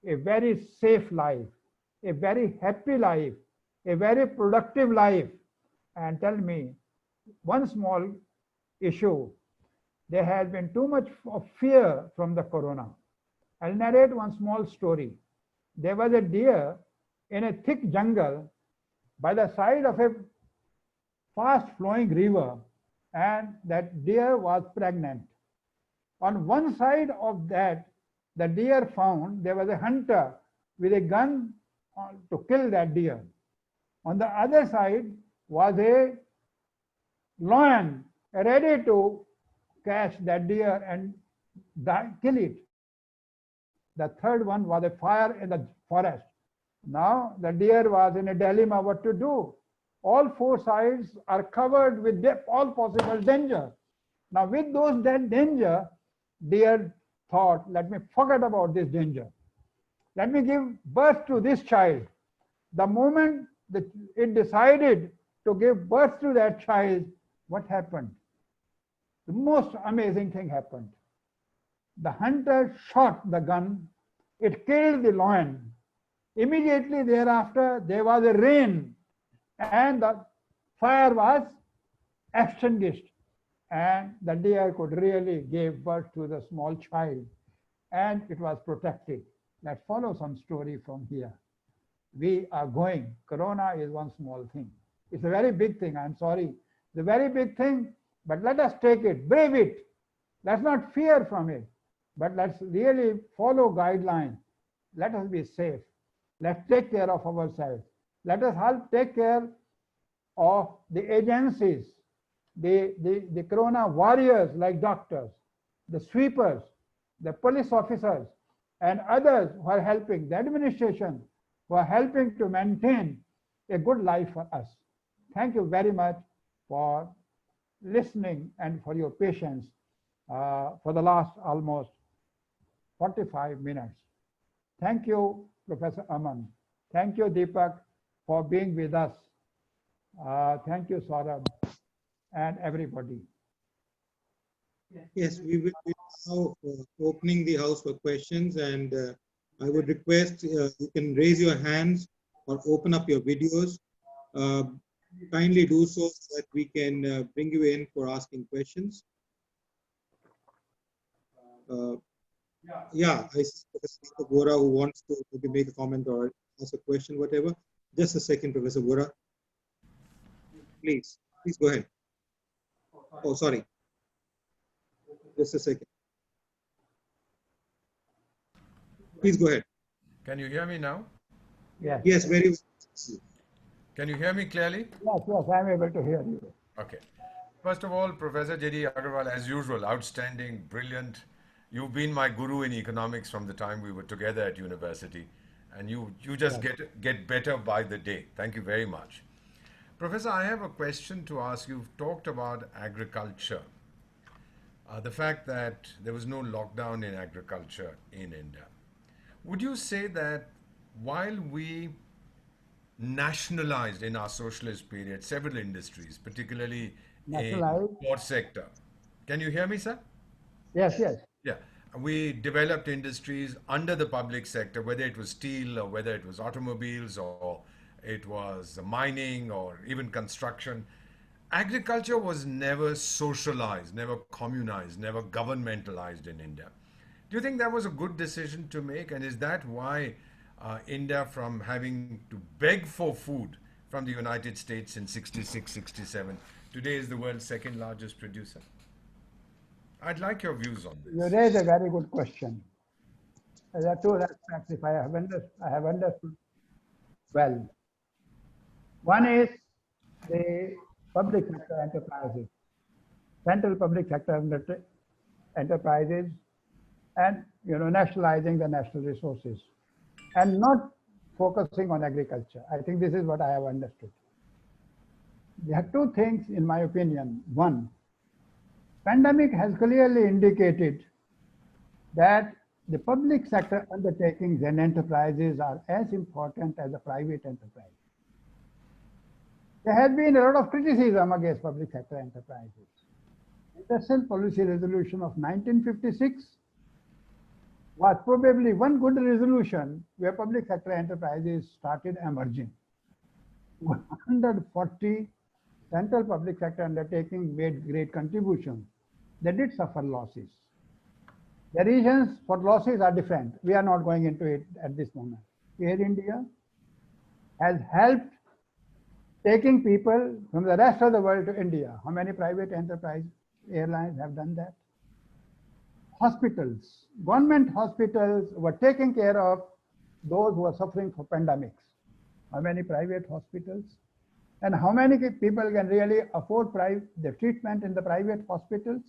a very safe life, a very happy life, a very productive life. And tell me one small issue. There has been too much of fear from the corona. I'll narrate one small story. There was a deer in a thick jungle by the side of a fast flowing river, and that deer was pregnant. On one side of that, the deer found there was a hunter with a gun to kill that deer. On the other side was a lion ready to catch that deer and kill it. The third one was a fire in the forest. Now the deer was in a dilemma what to do. All four sides are covered with all possible danger. Now with those danger, deer thought, let me forget about this danger. Let me give birth to this child. The moment that it decided to give birth to that child, what happened? The most amazing thing happened. The hunter shot the gun. It killed the lion. Immediately thereafter, there was a rain and the fire was extinguished. And the deer could really give birth to the small child and it was protected. Let's follow some story from here. We are going. Corona is one small thing. It's a very big thing. I'm sorry. It's a very big thing, but let us take it, brave it. Let's not fear from it, but let's really follow guidelines. Let us be safe. Let's take care of ourselves. Let us help take care of the agencies, the corona warriors like doctors, the sweepers, the police officers, and others who are helping, the administration, who are helping to maintain a good life for us. Thank you very much for listening and for your patience for the last almost 45 minutes. Thank you, Professor Aman. Thank you, Deepak, for being with us. Thank you, Saurabh, and everybody. Yes, we will be now opening the house for questions, and I would request you can raise your hands or open up your videos. Kindly do so that we can bring you in for asking questions. Yeah, I see Professor Vora who wants to maybe make a comment or ask a question, whatever. Just a second, Professor Vora. Please go ahead. Oh, sorry. Just a second. Please go ahead. Can you hear me now? Yes. Yes, very well. Can you hear me clearly? Yes, I'm able to hear you. Okay. First of all, Professor J.D. Agarwal, as usual, outstanding, brilliant. You've been my guru in economics from the time we were together at university, and you just get better by the day. Thank you very much. Professor, I have a question to ask. You've talked about agriculture, the fact that there was no lockdown in agriculture in India. Would you say that while we nationalized in our socialist period several industries, particularly in the port sector? Can you hear me, sir? Yes. Yeah. We developed industries under the public sector, whether it was steel or whether it was automobiles or it was mining or even construction. Agriculture was never socialized, never communized, never governmentalized in India. Do you think that was a good decision to make? And is that why India, from having to beg for food from the United States in 66, 67, today is the world's second largest producer? I'd like your views on this. You raise a very good question. There are two aspects, if I have understood well. One is the public sector enterprises, central public sector enterprises, and nationalizing the national resources, and not focusing on agriculture. I think this is what I have understood. There are two things, in my opinion. One, pandemic has clearly indicated that the public sector undertakings and enterprises are as important as the private enterprise. There has been a lot of criticism against public sector enterprises. Industrial Policy Resolution of 1956 was probably one good resolution where public sector enterprises started emerging. 140 central public sector undertakings made great contributions. They did suffer losses. The reasons for losses are different. We are not going into it at this moment. Air India has helped taking people from the rest of the world to India. How many private enterprise airlines have done that? Hospitals, government hospitals were taking care of those who were suffering from pandemics. How many private hospitals? And how many people can really afford the treatment in the private hospitals?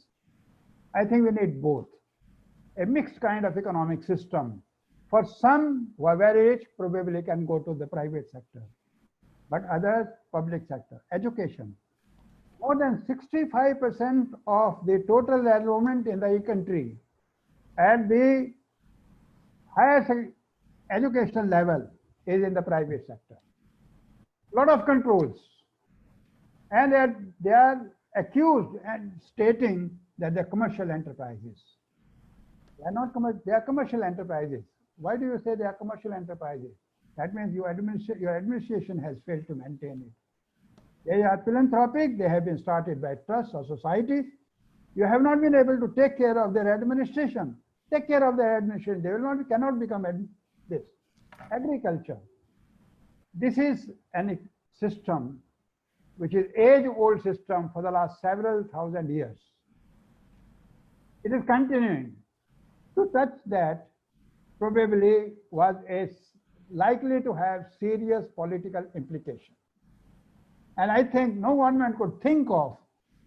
I think we need both. A mixed kind of economic system. For some who are very rich, probably can go to the private sector, but others, public sector. Education. More than 65% of the total enrollment in the country at the highest educational level is in the private sector. A lot of controls. And they are accused and stating that they're commercial enterprises. They are not commercial, they are commercial enterprises. Why do you say they are commercial enterprises? That means your administration has failed to maintain it. They are philanthropic, they have been started by trusts or societies. You have not been able to take care of their administration. Take care of their administration. They will not, cannot become this. Agriculture. This is a system which is age-old system for the last several thousand years. It is continuing. To touch that probably was likely to have serious political implications. And I think no government could think of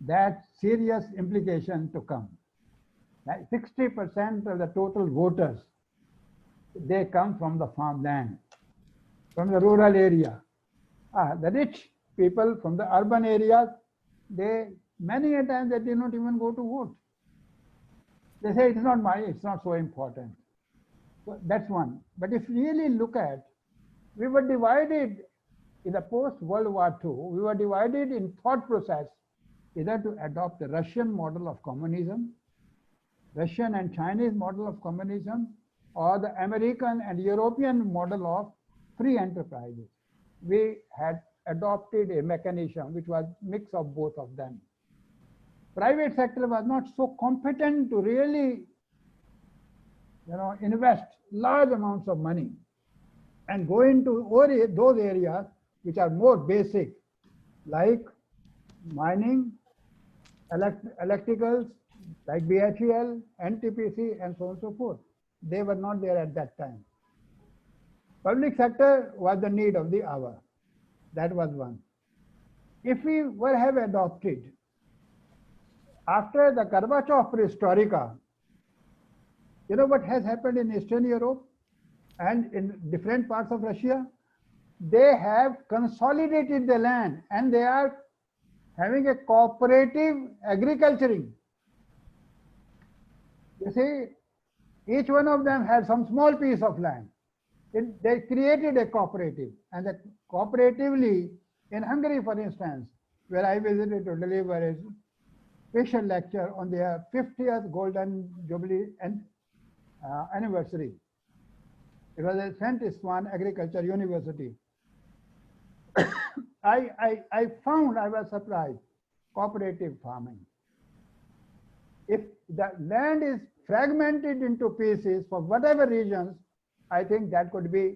that serious implication to come. 60% of the total voters, they come from the farmland, from the rural area. The rich people from the urban areas, many a time they did not even go to vote. They say it's not so important. So that's one. But if you really look at, we were divided in the post-World War II, we were divided in thought process either to adopt the Russian model of communism, Russian and Chinese model of communism, or the American and European model of free enterprises. We had adopted a mechanism which was mix of both of them. Private sector was not so competent to really invest large amounts of money and go into those areas which are more basic, like mining, electricals, like BHEL, NTPC, and so on and so forth. They were not there at that time. Public sector was the need of the hour. That was one. If we have adopted, after the Gorbachev perestroika, you know what has happened in Eastern Europe and in different parts of Russia? They have consolidated the land and they are having a cooperative agriculturing. You see, each one of them has some small piece of land. They created a cooperative, and the cooperatively in Hungary, for instance, where I visited to deliver a special lecture on their 50th Golden Jubilee anniversary. It was at St. Istvan Agriculture University. I found, I was surprised, cooperative farming. If the land is fragmented into pieces for whatever reasons, I think that could be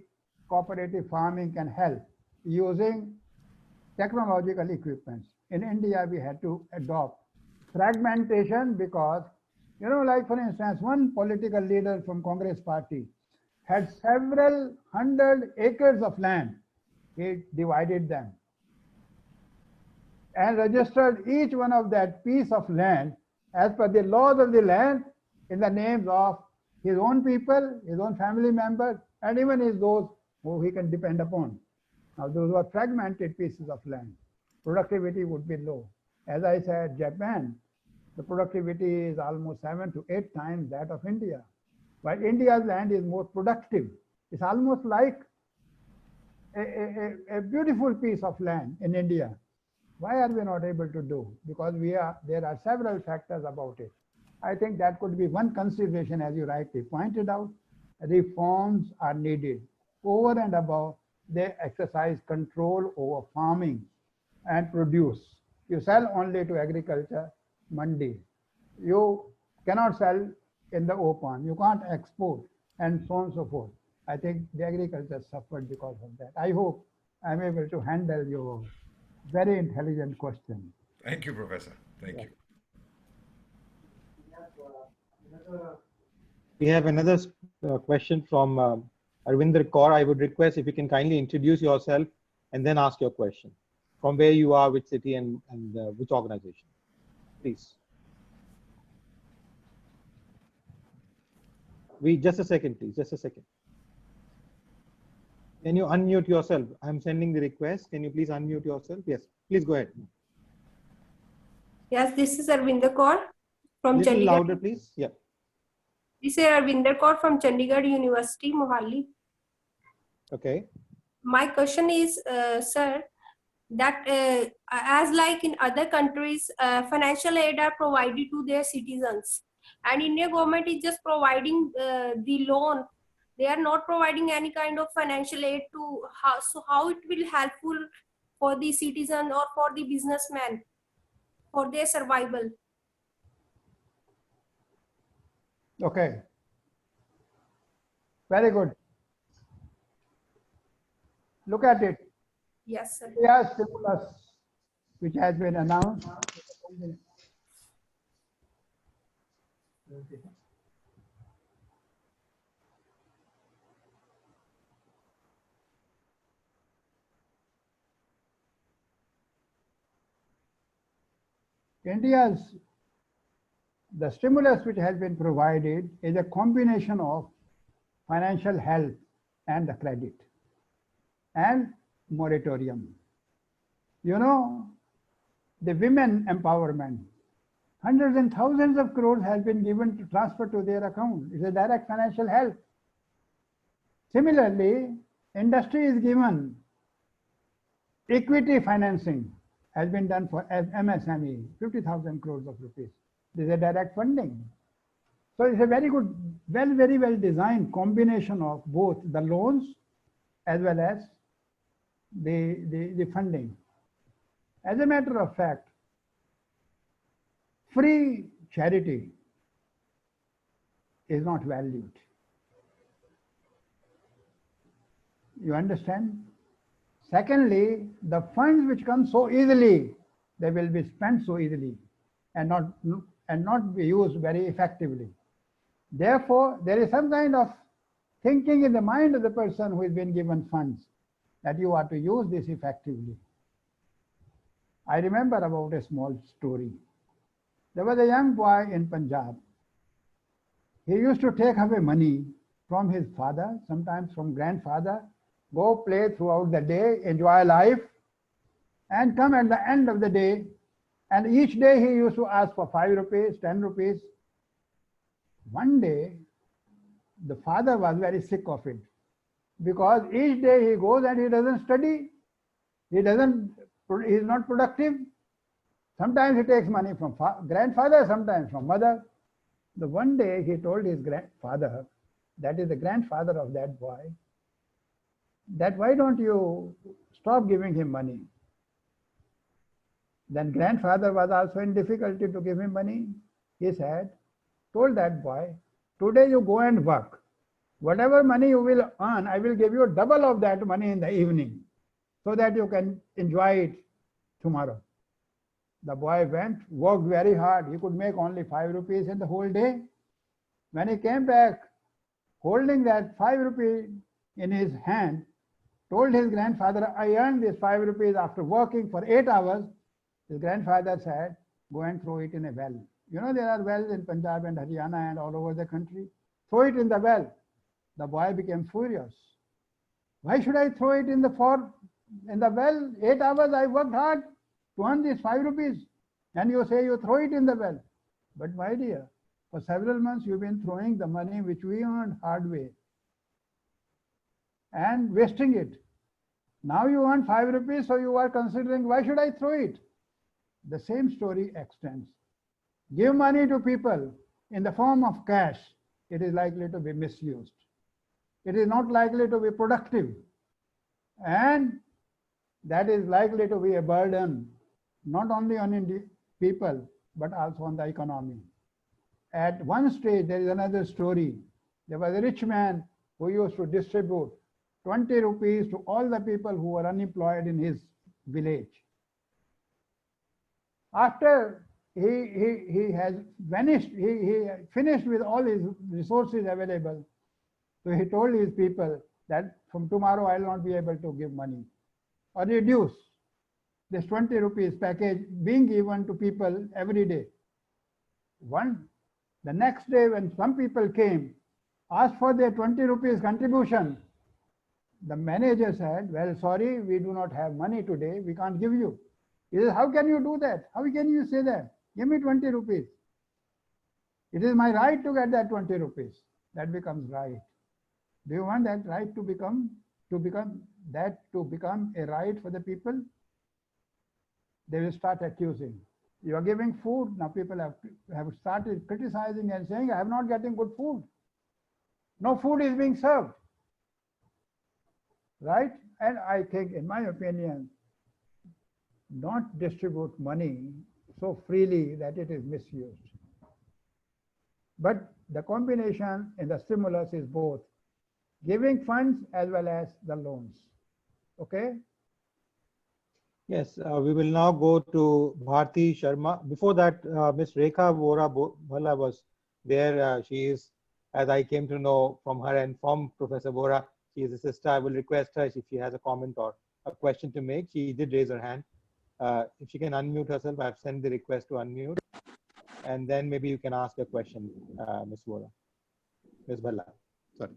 cooperative farming can help using technological equipments. In India, we had to adopt fragmentation because, like for instance, one political leader from Congress party had several hundred acres of land. He divided them and registered each one of that piece of land as per the laws of the land in the names of his own people, his own family members, and even those who he can depend upon. Now, those were fragmented pieces of land. Productivity would be low. As I said, Japan, the productivity is almost 7 to 8 times that of India. While India's land is more productive. It's almost like a beautiful piece of land in India. Why are we not able to do? Because there are several factors about it. I think that could be one consideration, as you rightly pointed out. Reforms are needed. Over and above, they exercise control over farming and produce. You sell only to agriculture, mandi. You cannot sell in the open. You can't export, and so on and so forth. I think the agriculture suffered because of that. I hope I'm able to handle your very intelligent question. Thank you, Professor. Thank you. We have another question from Arvinder Kaur. I would request if you can kindly introduce yourself and then ask your question. From where you are, which city, and which organization. Please. Just a second, please. Just a second. Can you unmute yourself? I'm sending the request. Can you please unmute yourself? Yes, please go ahead. Yes, this is Arvinder Kaur from Little Chandigarh. louder, please. Yeah. This is Arvinder Kaur from Chandigarh University, Mohali. Okay. My question is, sir, that as like in other countries, financial aid are provided to their citizens, and Indian government is just providing the loan. They are not providing any kind of financial aid to how it will helpful for the citizen or for the businessman for their survival. Okay. Very good. Look at it. Yes, sir. India stimulus, which has been announced. The stimulus which has been provided is a combination of financial help and the credit and moratorium. You know, the women empowerment, hundreds and thousands of crores has been given to transfer to their account. It's a direct financial help. Similarly, industry is given equity financing has been done for MSME, 50,000 crores of rupees. This is a direct funding. So it's a very good, very well designed combination of both the loans as well as the funding. As a matter of fact, free charity is not valued. You understand? Secondly, the funds which come so easily, they will be spent so easily and not be used very effectively. Therefore, there is some kind of thinking in the mind of the person who has been given funds that you are to use this effectively. I remember about a small story. There was a young boy in Punjab. He used to take away money from his father, sometimes from grandfather, go play throughout the day, enjoy life, and come at the end of the day, and each day he used to ask for 5 rupees, 10 rupees. One day, the father was very sick of it, because each day he goes and he doesn't study, he is not productive. Sometimes he takes money from grandfather, sometimes from mother. The one day he told his grandfather, that is the grandfather of that boy, that why don't you stop giving him money? Then grandfather was also in difficulty to give him money. He told that boy, today you go and work. Whatever money you will earn, I will give you double of that money in the evening so that you can enjoy it tomorrow. The boy went, worked very hard. He could make only 5 rupees in the whole day. When he came back, holding that 5 rupees in his hand, told his grandfather, I earned this 5 rupees after working for 8 hours. His grandfather said, go and throw it in a well. You know, there are wells in Punjab and Haryana and all over the country. Throw it in the well. The boy became furious. Why should I throw it in the well? 8 hours I worked hard to earn this 5 rupees. And you say you throw it in the well. But my dear, for several months you've been throwing the money which we earned hard way and wasting it. Now you earn 5 rupees, so you are considering, why should I throw it? the same story extends. Give money to people in the form of cash, it is likely to be misused. It is not likely to be productive, and that is likely to be a burden not only on people but also on the economy. At one stage, there is another story. There was a rich man who used to distribute 20 rupees to all the people who were unemployed in his village. After he has vanished, he finished with all his resources available. So he told his people that from tomorrow I will not be able to give money or reduce this 20 rupees package being given to people every day. The next day when some people came, asked for their 20 rupees contribution, the manager said, well, sorry, we do not have money today, we can't give you. He says, how can you do that? How can you say that? Give me 20 rupees. It is my right to get that 20 rupees. That becomes right. Do you want that right to become a right for the people? They will start accusing. You are giving food. Now people have started criticizing and saying, I am not getting good food. No food is being served. Right? And I think, in my opinion, not distribute money so freely that it is misused. But the combination in the stimulus is both giving funds as well as the loans. Okay? Yes, we will now go to Bharti Sharma. Before that, Ms. Rekha Vora Bhalla was there. She is, as I came to know from her and from Professor Vora, she is a sister. I will request her if she has a comment or a question to make. She did raise her hand. If she can unmute herself, I have sent the request to unmute. And then maybe you can ask a question, Ms. Vora. Ms. Bhalla, sorry.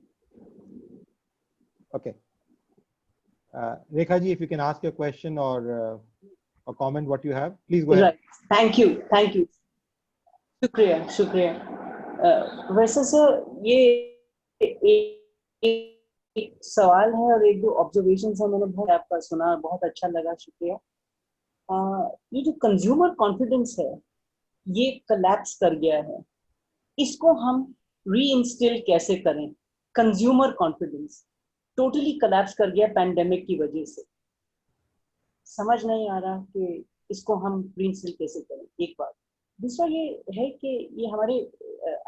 Okay. Rekha ji, if you can ask your question or comment what you have, please go ahead. Right. Thank you. Thank you. शुक्रिया शुक्रिया वैसे sir ये एक सवाल है और एक दो ऑब्जर्वेशंस है मैंने बहुत आपका सुना बहुत अच्छा लगा शुक्रिया ये जो कंज्यूमर कॉन्फिडेंस है ये कोलैप्स कर गया है इसको हम रीइंस्टिल कैसे करें कंज्यूमर कॉन्फिडेंस टोटली कोलैप्स कर गया पैंडेमिक की वजह से समझ नहीं आ रहा कि इसको हम रीइंस्टिल कैसे करें एक बात दूसरा ये है कि ये हमारे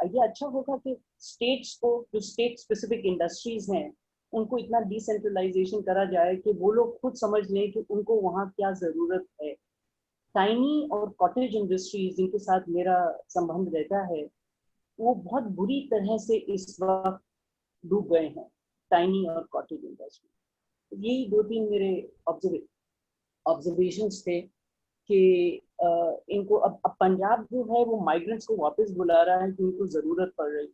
आइडिया अच्छा होगा कि स्टेट्स को जो स्टेट स्पेसिफिक इंडस्ट्रीज हैं उनको इतना डिसेंट्रलाइजेशन करा जाए कि वो लोग खुद समझ लें कि उनको वहाँ क्या ज़रूरत है टाइनी और कॉटेज इंडस्ट्रीज जिनके साथ मेरा संबंध रहता है वो बहुत बुरी तरह से इस वक्त डूब गए हैं टाइनी और कॉटेज इंडस्ट्री यही दो तीन मेरे ऑब्जर्वेशंस थे कि इनको अब पंजाब जो है वो माइग्रेंट्स को वापस बुला रहा है कि उनको ज़रूरत पड़ रही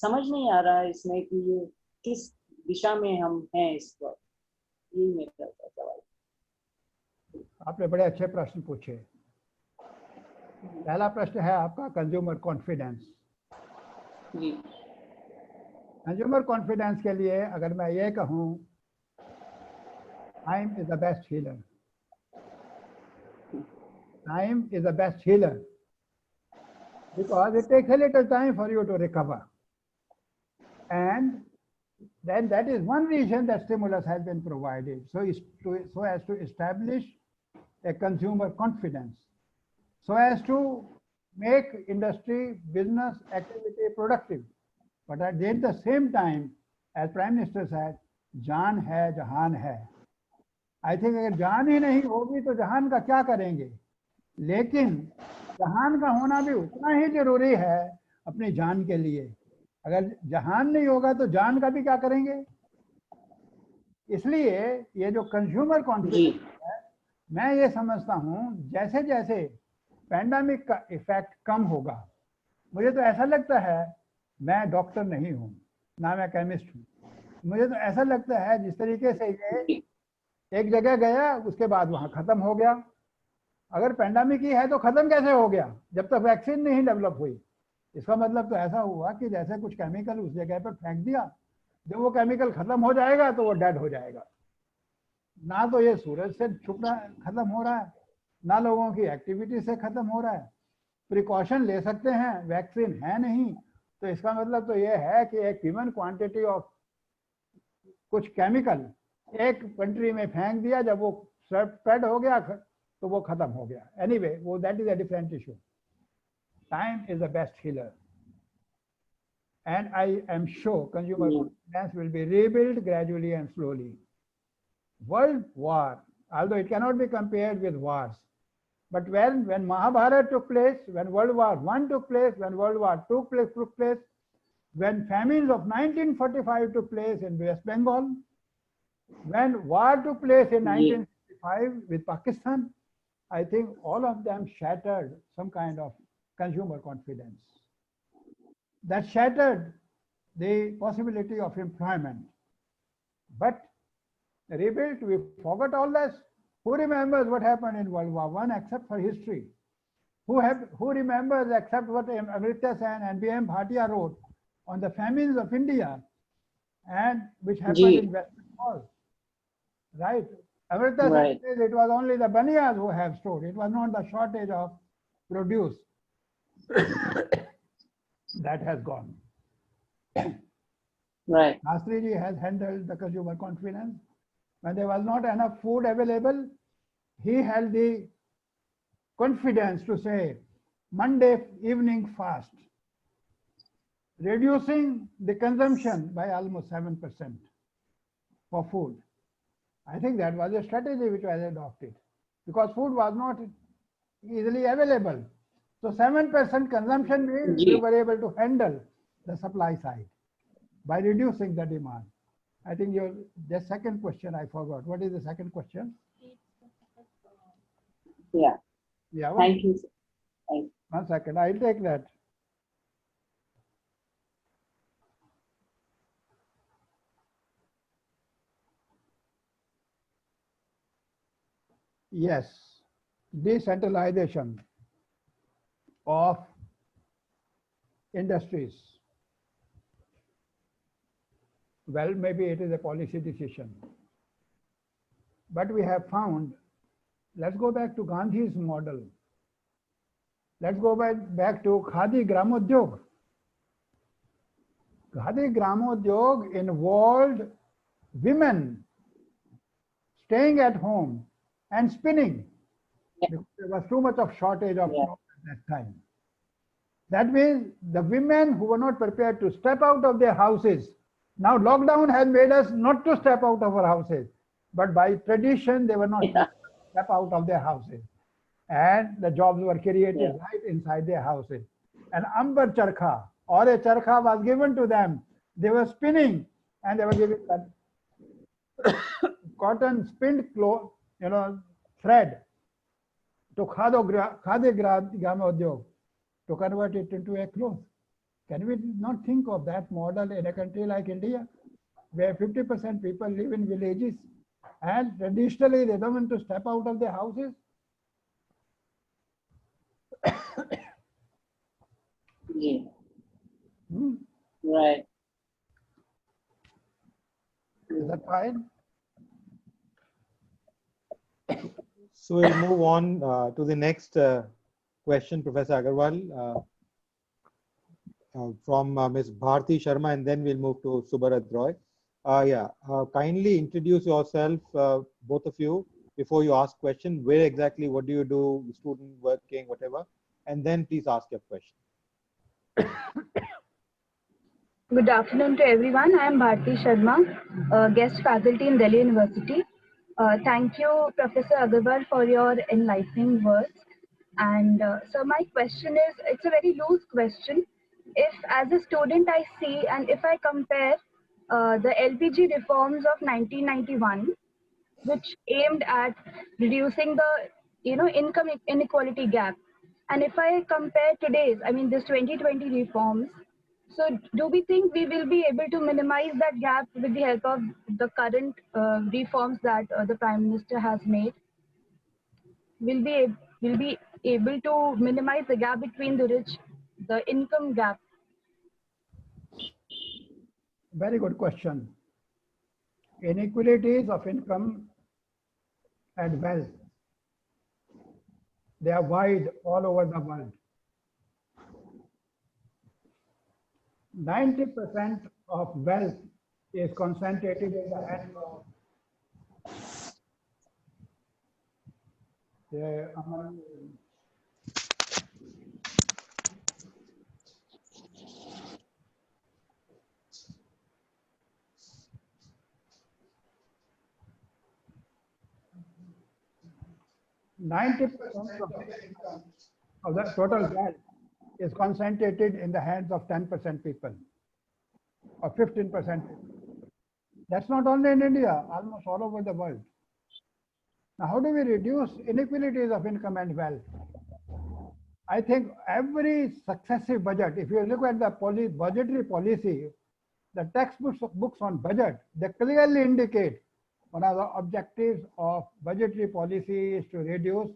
समझ नहीं आ रहा है इसमें कि ये किस दिशा में हम हैं इस वक्त यही मेरा सवाल आपने बड़े अच्छे प्रश्न पूछे पहला प्रश्न है आपका कंज्यूमर कॉन्फिडेंस जी कंज्यूमर कॉन्फिडेंस के लिए अगर मैं ये कहूँ time is the best healer time is the best healer because it takes a little time for you to recover and then that is one reason that stimulus has been provided so as to establish a consumer confidence so as to make industry business activity productive but at the same time as Prime Minister said जान है जहान है I think अगर जान ही नहीं होगी तो जहान का क्या करेंगे लेकिन जहान का होना भी उतना ही जरूरी है अपनी जान के लिए अगर जहान नहीं होगा तो जान का भी क्या करेंगे इसलिए ये जो कंज्यूमर कॉन्फिडेंस है मैं ये समझता हूँ जैसे जैसे पैंडेमिक का इफेक्ट कम होगा मुझे तो ऐसा लगता है मैं डॉक्टर नहीं हूँ ना मैं केमिस्ट हूँ मुझे तो ऐसा लगता है जिस तरीके से ये एक जगह गया उसके बाद वहाँ खत्म हो गया अगर पैंडेमिक ही है तो खत्म कैसे हो गया जब तक वैक्सीन नहीं डेवलप हुई इसका मतलब तो ऐसा हुआ कि जैसे कुछ केमिकल उस जगह पर फेंक दिया जब वो केमिकल खत्म हो जाएगा तो वो डेड हो जाएगा ना तो ये सूरज से छुपना खत्म हो रहा है ना लोगों की एक्टिविटी से खत्म हो रहा है। प्रिकॉशन ले सकते हैं, वैक्सीन है नहीं, तो इसका मतलब तो ये है कि एक ह्यूमन क्वांटिटी ऑफ कुछ केमिकल एक कंट्री में फेंक दिया, जब वो स्प्रेड हो गया तो वो खत्म हो गया। एनीवे, वो that is a different issue. Time is the best healer, and I am sure consumer confidence will be rebuilt gradually and slowly. World war, although it cannot be compared with wars, but when Mahabharata took place, when World War I took place, when World War II took place, when famines of 1945 took place in West Bengal, when war took place in 1965 with Pakistan, I think all of them shattered some kind of consumer confidence. That shattered the possibility of employment. But rebuilt, we forgot all this. Who remembers what happened in World War I except for history? Who remembers except what Amartya Sen and B.M. Bhatia wrote on the famines of India and which happened in West Bengal? Right? Amartya Sen says it was only the Baniyas who have stored. It was not the shortage of produce. That has gone. Right. Shastri ji has handled the consumer confidence. When there was not enough food available, he held the confidence to say, Monday evening fast, reducing the consumption by almost 7% for food. I think that was a strategy which was adopted because food was not easily available. So 7% consumption means we were able to handle the supply side by reducing the demand. I think the second question I forgot. What is the second question? Yeah. Yeah. Thank you. Thank you. 1 second. I'll take that. Yes. Decentralization of industries. Well, maybe it is a policy decision. But we have found, let's go back to Gandhi's model. Let's go back to Khadi Gramodyog. Khadi Gramodyog involved women staying at home and spinning because there was too much of shortage of cloth at that time. That means the women who were not prepared to step out of their houses. Now lockdown has made us not to step out of our houses, but by tradition they were not step out of their houses. And the jobs were created right inside their houses. An amber charkha or a charkha was given to them. They were spinning and they were giving that cotton spinned cloth, thread to Khadi Gramodyog to convert it into a cloth. Can we not think of that model in a country like India, where 50% people live in villages and traditionally they don't want to step out of their houses? Yeah. Right. Is that fine? So we'll move on to the next question, Professor Agarwal, from Ms. Bharti Sharma, and then we'll move to Subharat Roy. Kindly introduce yourself, both of you, before you ask question. Where exactly, what do you do, student, working, whatever, and then please ask your question. Good afternoon to everyone. I am Bharti Sharma, guest faculty in Delhi University. Thank you, Professor Agarwal, for your enlightening words. And so my question is, it's a very loose question. If as a student I see, and if I compare the LPG reforms of 1991, which aimed at reducing the income inequality gap, and if I compare today's, this 2020 reforms, so do we think we will be able to minimize that gap with the help of the current reforms that the Prime Minister has made? Will be able to minimize the gap between the income gap? Very good question. Inequalities of income and wealth They are wide all over the world. 90% of wealth is concentrated in the hands of the 90% of the total wealth is concentrated in the hands of 10% people or 15%. That's not only in India, almost all over the world. Now, how do we reduce inequalities of income and wealth? I think every successive budget, if you look at the budgetary policy, the textbooks on budget, they clearly indicate one of the objectives of budgetary policy is to reduce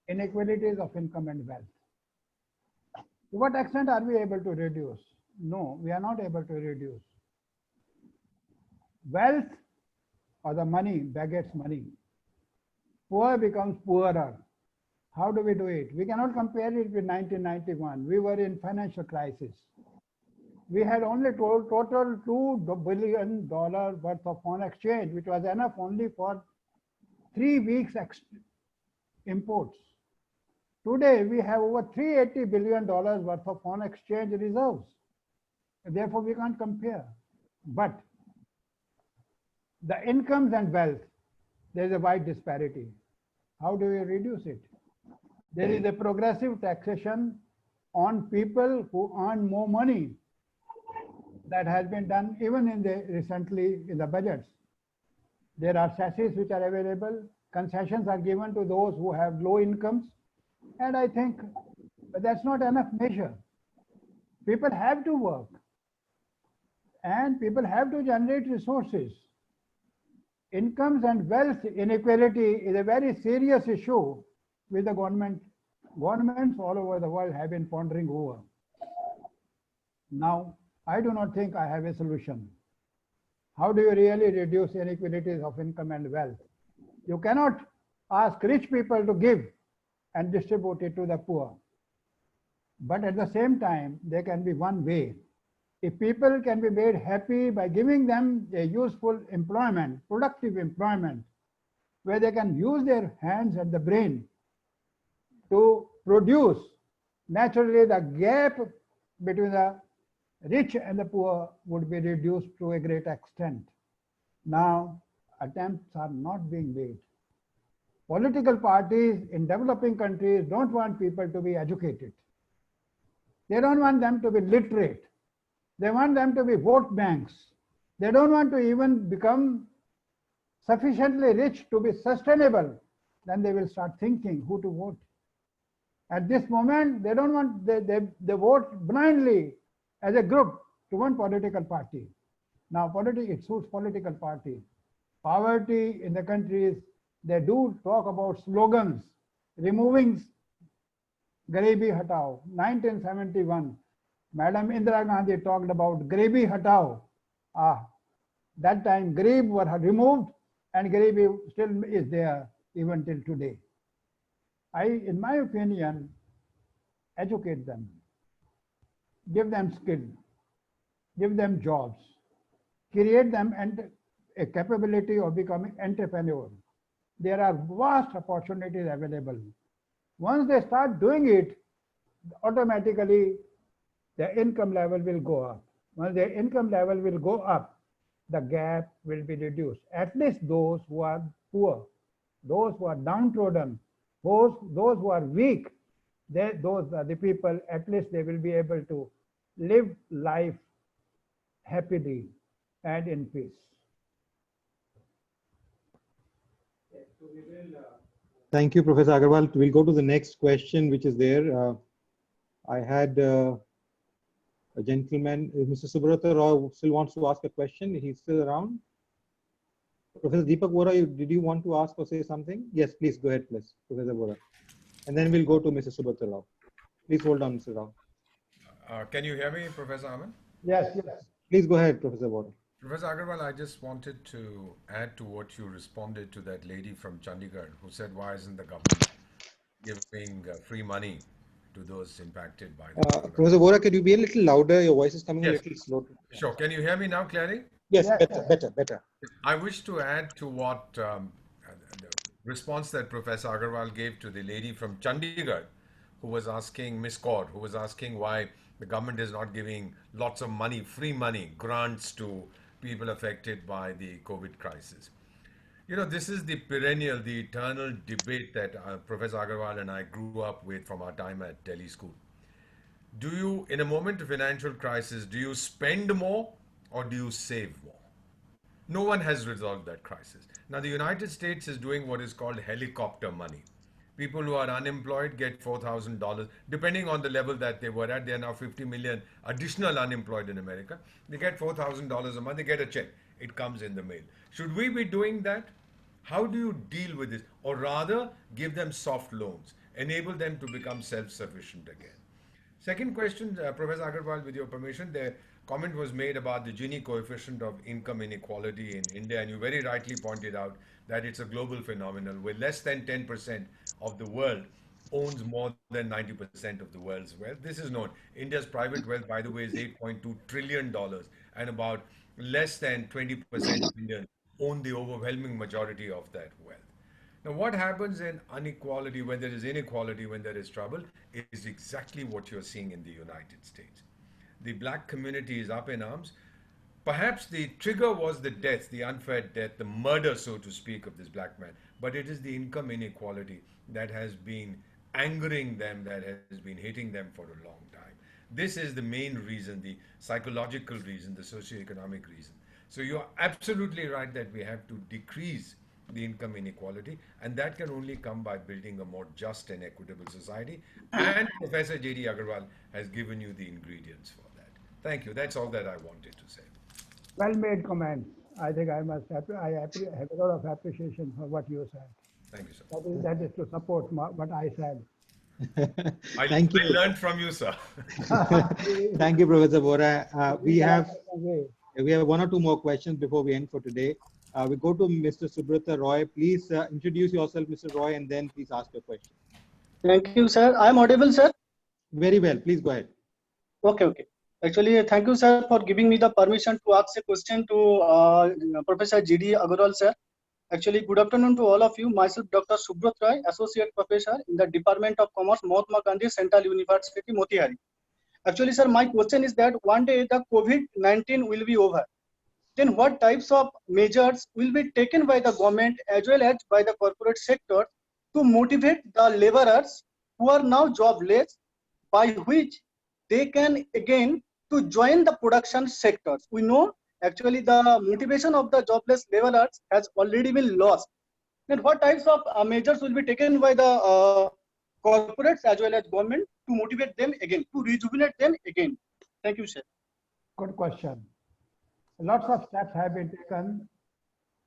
inequalities of income and wealth. To what extent are we able to reduce? No, we are not able to reduce. Wealth or the money begets money. Poor becomes poorer. How do we do it? We cannot compare it with 1991. We were in financial crisis. We had only total $2 billion worth of foreign exchange, which was enough only for 3 weeks imports. Today, we have over $380 billion worth of foreign exchange reserves. Therefore, we can't compare. But the incomes and wealth, there is a wide disparity. How do we reduce it? There is a progressive taxation on people who earn more money. That has been done even recently in the budgets. There are sachets which are available. Concessions are given to those who have low incomes. And I think that's not enough measure. People have to work. And people have to generate resources. Incomes and wealth inequality is a very serious issue which the governments all over the world have been pondering over. Now, I do not think I have a solution. How do you really reduce inequalities of income and wealth? You cannot ask rich people to give and distribute it to the poor. But at the same time, there can be one way. If people can be made happy by giving them a useful employment, productive employment, where they can use their hands and the brain to produce, naturally the gap between the rich and the poor would be reduced to a great extent. Now, attempts are not being made. Political parties in developing countries don't want people to be educated. They don't want them to be literate. They want them to be vote banks. They don't want to even become sufficiently rich to be sustainable. Then they will start thinking who to vote. At this moment, they don't want, they vote blindly as a group to one political party. Now, it suits political party. Poverty in the countries, they do talk about slogans, removing Garibi Hatao. 1971, Madam Indira Gandhi talked about Garibi Hatao. That time Garib were removed and Garibi still is there even till today. In my opinion, educate them, give them skill, give them jobs, create them and a capability of becoming entrepreneur. There are vast opportunities available. Once they start doing it, automatically the income level will go up. Once the income level will go up, the gap will be reduced. At least those who are poor, those who are downtrodden, those who are weak, those are the people, at least they will be able to live life happily and in peace. Thank you, Professor Agarwal. We'll go to the next question, which is there. I had a gentleman, Mr. Subrata Rao, still wants to ask a question. He's still around. Professor Deepak Vora, did you want to ask or say something? Yes, please go ahead, please, Professor Vora. And then we'll go to Mr. Subrata Rao. Please hold on, Mr. Rao. Can you hear me, Professor Aman? Yes, yes. Please go ahead, Professor Vora. Professor Agarwal, I just wanted to add to what you responded to that lady from Chandigarh who said, why isn't the government giving free money to those impacted by the Professor coronavirus. Vora, could you be a little louder? Your voice is coming a Yes, little slow. sure. Can you hear me now clearly? Yes, Yes, better, better, better. I wish to add to what the response that Professor Agarwal gave to the lady from Chandigarh who was asking, Miss Kaur, who was asking why the government is not giving lots of money, free money, grants to people affected by the COVID crisis. You know, this is the perennial, the eternal debate that Professor Agarwal and I grew up with from our time at Delhi School. Do you, in a moment of financial crisis, do you spend more or do you save more? No one has resolved that crisis. Now, the United States is doing what is called helicopter money. People who are unemployed get $4,000, depending on the level that they were at. There are now 50 million additional unemployed in America. They get $4,000 a month, they get a check. It comes in the mail. Should we be doing that? How do you deal with this? Or rather, give them soft loans, enable them to become self sufficient again. Second question, Professor Agarwal, with your permission, the comment was made about the Gini coefficient of income inequality in India, and you very rightly pointed out that it's a global phenomenon where less than 10% of the world owns more than 90% of the world's wealth. This is known. India's private wealth, by the way, is $8.2 trillion, and about less than 20% of Indians own the overwhelming majority of that wealth. Now, what happens in inequality, when there is inequality, when there is trouble, is exactly what you're seeing in the United States. The black community is up in arms. Perhaps the trigger was the death, the unfair death, the murder, so to speak, of this black man. But it is the income inequality that has been angering them, that has been hitting them for a long time. This is the main reason, the psychological reason, the socioeconomic reason. So you're absolutely right that we have to decrease the income inequality, and that can only come by building a more just and equitable society. And Professor J.D. Agarwal has given you the ingredients for that. Thank you. That's all that I wanted to say. well made comments. I think I must have, have a lot of appreciation for what you said. Thank you, sir. That is to support what I said. Thank you. I learned from you, sir. Thank you, Professor Vora. We have Way. one or two more questions before we end for today. We go to Mr. Subrata Roy. Please introduce yourself, Mr. Roy, and then please ask your question. Thank you, sir. I'm audible, sir. Very well. Please go ahead. Okay. Actually, thank you, sir, for giving me the permission to ask a question to Professor J.D. Agarwal, sir. Actually, good afternoon to all of you. Myself, Dr. Subrat Roy, Associate Professor in the Department of Commerce, Mahatma Gandhi Central University, Motihari. Actually, sir, my question is that one day the COVID-19 will be over. Then what types of measures will be taken by the government as well as by the corporate sector to motivate the laborers who are now jobless, by which they can again to join the production sectors? We know actually the motivation of the jobless laborers has already been lost. Then what types of measures will be taken by the corporates as well as government to motivate them again, to rejuvenate them again? Thank you, sir. Good question. Lots of steps have been taken.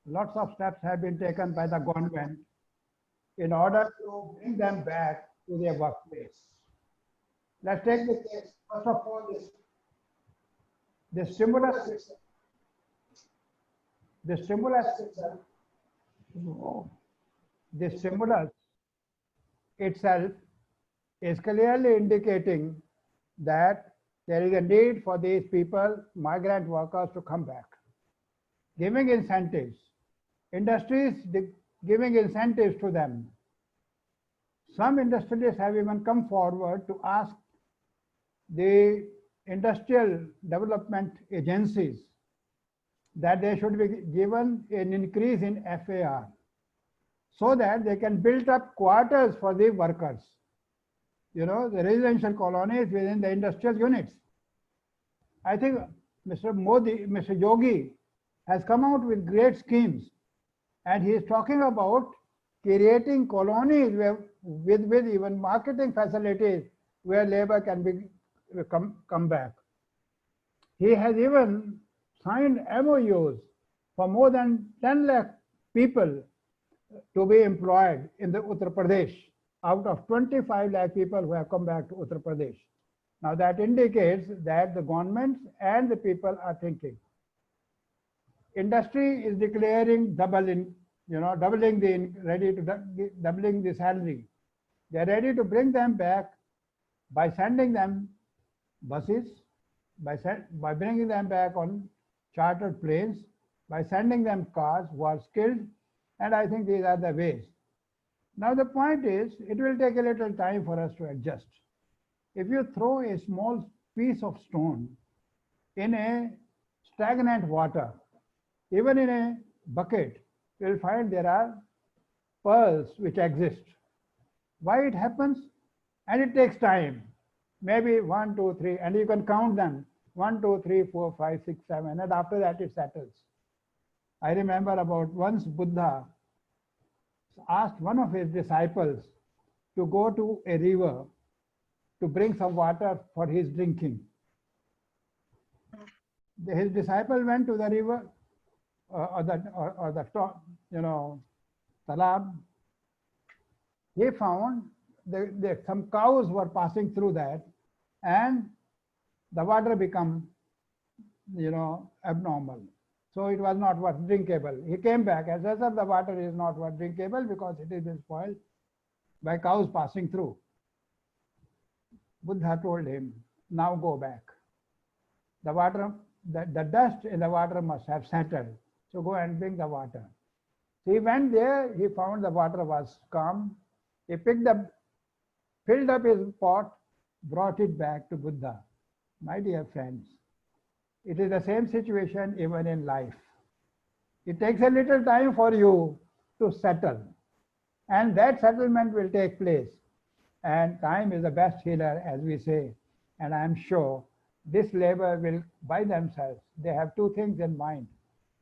Lots of steps have been taken by the government in order to bring them back to their workplace. Let's take the case. First of all, the stimulus itself. The stimulus itself is clearly indicating that there is a need for these people, migrant workers, to come back. Giving incentives, industries giving incentives to them. Some industrialists have even come forward to ask the industrial development agencies that they should be given an increase in FAR so that they can build up quarters for the workers. You know, the residential colonies within the industrial units. I think Mr. Yogi has come out with great schemes, and he is talking about creating colonies with even marketing facilities where labor can come back. He has even signed MOUs for more than 10 lakh people to be employed in the Uttar Pradesh out of 25 lakh people who have come back to Uttar Pradesh. Now that indicates that the government and the people are thinking. Industry is declaring doubling the salary. They're ready to bring them back by sending them buses, by bringing them back on chartered planes, by sending them cars who are skilled, and I think these are the ways. Now the point is, it will take a little time for us to adjust. If you throw a small piece of stone in a stagnant water, even in a bucket, you'll find there are pearls which exist. Why it happens? And it takes time. Maybe 1, 2, 3, and you can count them. 1, 2, 3, 4, 5, 6, 7, and after that it settles. I remember about once Buddha asked one of his disciples to go to a river to bring some water for his drinking. His disciple went to the river or the talab. He found some cows were passing through that, and the water become, abnormal. So it was not worth drinkable. He came back and said, "Sir, the water is not worth drinkable because it has been spoiled by cows passing through." Buddha told him, "Now go back. The water, the dust in the water must have settled. So go and bring the water." So he went there, he found the water was calm. He filled up his pot, brought it back to Buddha. My dear friends, it is the same situation even in life. It takes a little time for you to settle, and that settlement will take place. And time is the best healer, as we say. And I'm sure this labor will, by themselves, they have two things in mind.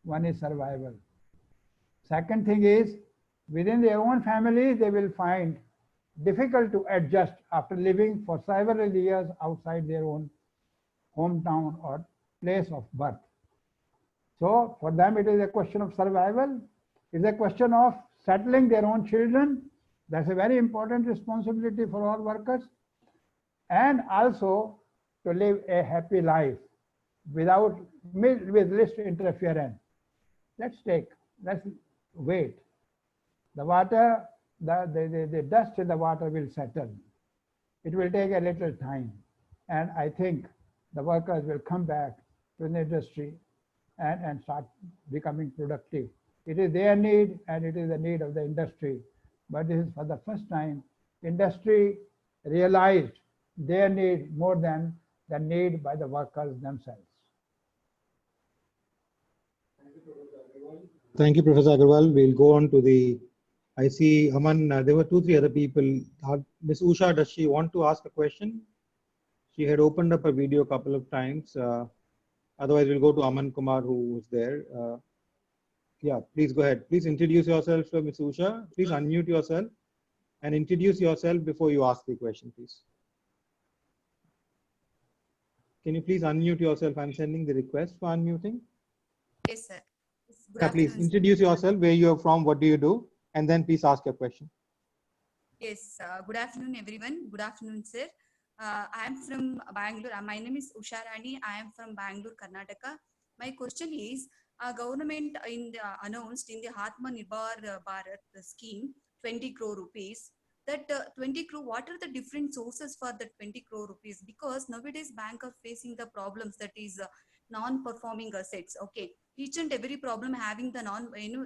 One is survival. Second thing is, within their own families, they will find difficult to adjust after living for several years outside their own hometown or place of birth. So for them, it is a question of survival. It's a question of settling their own children. That's a very important responsibility for all workers. And also to live a happy life with least interference. Let's wait. The water, the dust in the water will settle. It will take a little time. And I think the workers will come back to the industry and start becoming productive. It is their need and it is the need of the industry. But this is for the first time, industry realized their need more than the need by the workers themselves. Thank you, Professor Agarwal. We'll go on to I see Aman, there were 2, 3 other people. Ms. Usha, does she want to ask a question? She had opened up her video a couple of times. Otherwise, we'll go to Aman Kumar, who was there. Yeah, please go ahead. Please introduce yourself, Ms. Usha. Please unmute yourself and introduce yourself before you ask the question, please. Can you please unmute yourself? I'm sending the request for unmuting. Yes, sir. Yeah, please introduce yourself, where you're from, what do you do, and then please ask your question. Yes, good afternoon, everyone. Good afternoon, sir. I am from Bangalore. My name is Usha Rani. I am from Bangalore, Karnataka. My question is, government announced in the Atmanirbhar Bharat scheme 20 crore rupees. That 20 crore, what are the different sources for the 20 crore rupees? Because nowadays banks are facing the problems, that is non-performing assets. Okay, each and every problem having the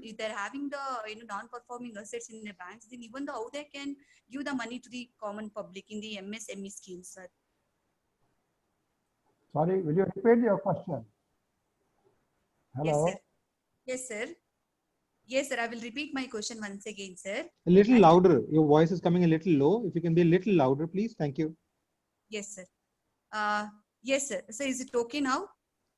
if they're having the non-performing assets in the banks, then even though how they can give the money to the common public in the MSME schemes, sir. Sorry, will you repeat your question? Hello? Yes, sir. Yes, sir. Yes, sir. I will repeat my question once again, sir. A little louder. Your voice is coming a little low. If you can be a little louder, please. Thank you. Yes, sir. Yes, sir. So is it okay now?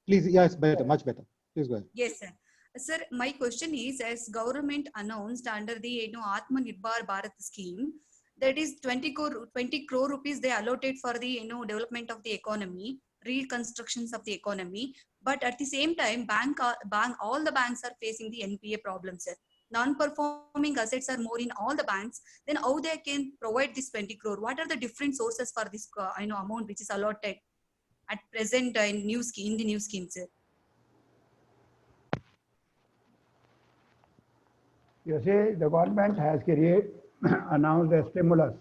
Please, yes, better, much better. Please go ahead. Yes, sir. Sir, my question is, as government announced under the Atmanirbhar Bharat scheme, that is 20 crore rupees they allotted for the development of the economy, reconstructions of the economy. But at the same time, all the banks are facing the NPA problems, sir. Non-performing assets are more in all the banks. Then how they can provide this 20 crore? What are the different sources for this amount which is allotted at present in the new scheme, sir? You see, the government has announced a stimulus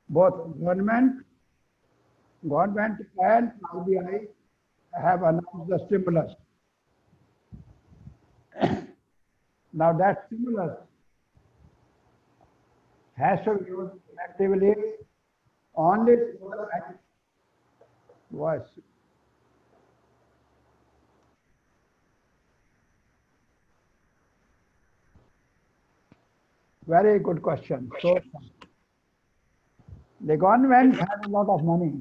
both government and RBI have announced the stimulus. Now that stimulus has to be used effectively only voice. Very good question. So the government has a lot of money.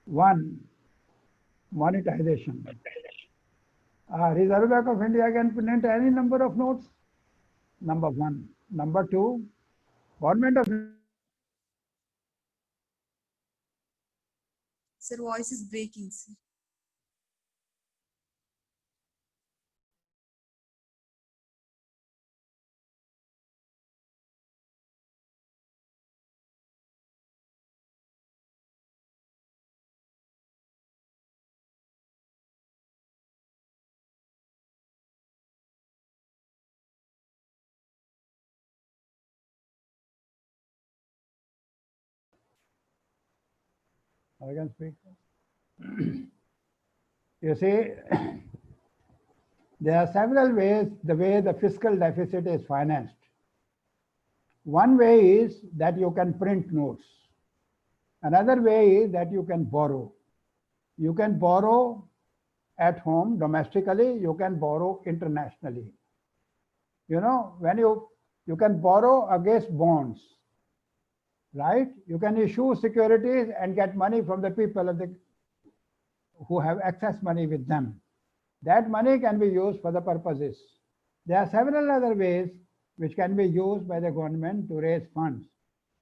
One, monetization. Reserve Bank of India can print any number of notes. Number one. Number two, government of Sir, voice is breaking, sir. I can speak. You see, there are several ways the way the fiscal deficit is financed. One way is that you can print notes. Another way is that you can borrow. You can borrow at home domestically, you can borrow internationally. You know, when you can borrow against bonds, right? You can issue securities and get money from the people who have excess money with them. That money can be used for the purposes. There are several other ways which can be used by the government to raise funds.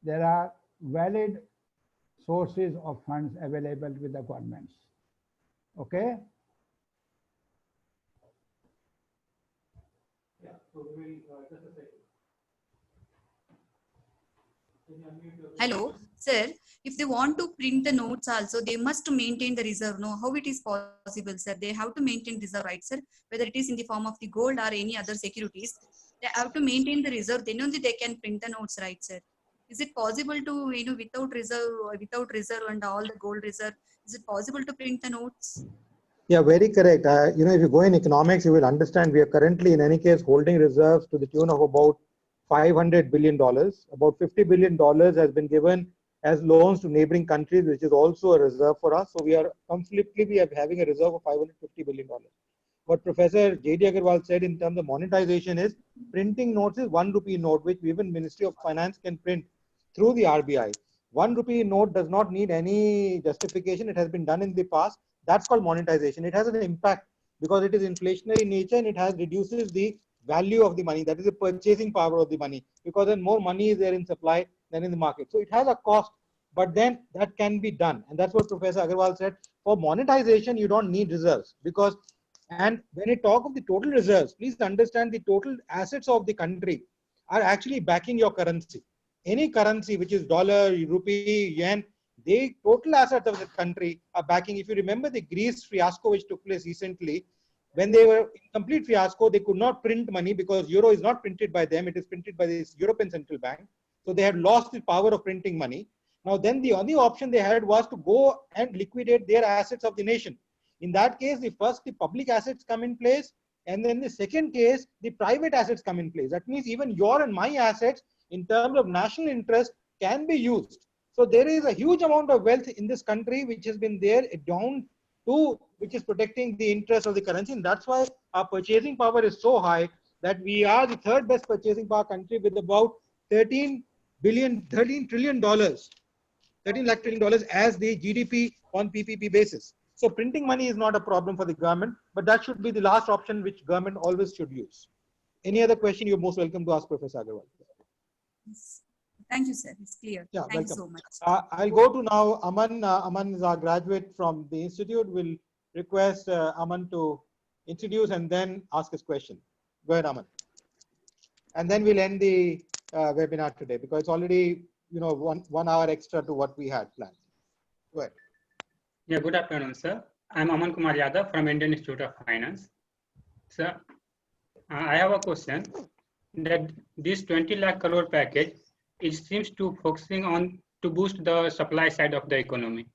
There are valid sources of funds available with the governments. Okay? Yeah, so we will just a second. Hello, sir. If they want to print the notes also, they must maintain the reserve. No, how it is possible, sir? They have to maintain reserve, right, sir? Whether it is in the form of the gold or any other securities, they have to maintain the reserve. Then only they can print the notes, right, sir? Is it possible to, without reserve and all the gold reserve, is it possible to print the notes? Yeah, very correct. If you go in economics, you will understand we are currently, in any case, holding reserves to the tune of about $500 billion. About $50 billion has been given as loans to neighboring countries, which is also a reserve for us. So we are having a reserve of $550 billion. What Professor J.D. Agarwal said in terms of monetization is printing notes is 1 rupee note, which even Ministry of Finance can print through the RBI. 1 rupee note does not need any justification. It has been done in the past. That's called monetization. It has an impact because it is inflationary in nature and it has reduces the value of the money. That is the purchasing power of the money, because then more money is there in supply than in the market. So it has a cost, but then that can be done. And that's what Professor Agarwal said. For monetization, you don't need reserves because, and when you talk of the total reserves, please understand the total assets of the country are actually backing your currency. Any currency, which is dollar, rupee, yen, the total assets of the country are backing. If you remember the Greece fiasco which took place recently, when they were in complete fiasco, they could not print money because euro is not printed by them. It is printed by the European Central Bank. So they had lost the power of printing money. Now then the only option they had was to go and liquidate their assets of the nation. In that case, the public assets come in place. And then the second case, the private assets come in place. That means even your and my assets in terms of national interest can be used. So there is a huge amount of wealth in this country which has been there down to which is protecting the interest of the currency. And that's why our purchasing power is so high that we are the third best purchasing power country with about $13 trillion as the GDP on PPP basis. So printing money is not a problem for the government, but that should be the last option which government always should use. Any other question, you're most welcome to ask Professor Agarwal. Thank you, sir. It's clear. Yeah, Thank welcome. you so much. I'll go to now Aman. Aman is our graduate from the institute. We'll request Aman to introduce and then ask his question. Go ahead, Aman. And then we'll end the webinar today because it's already 1 hour extra to what we had planned. Go ahead. Yeah, good afternoon, sir. I'm Aman Kumar Yadav from Indian Institute of Finance. Sir, I have a question that this 20 lakh crore package, it seems to focusing on to boost the supply side of the economy.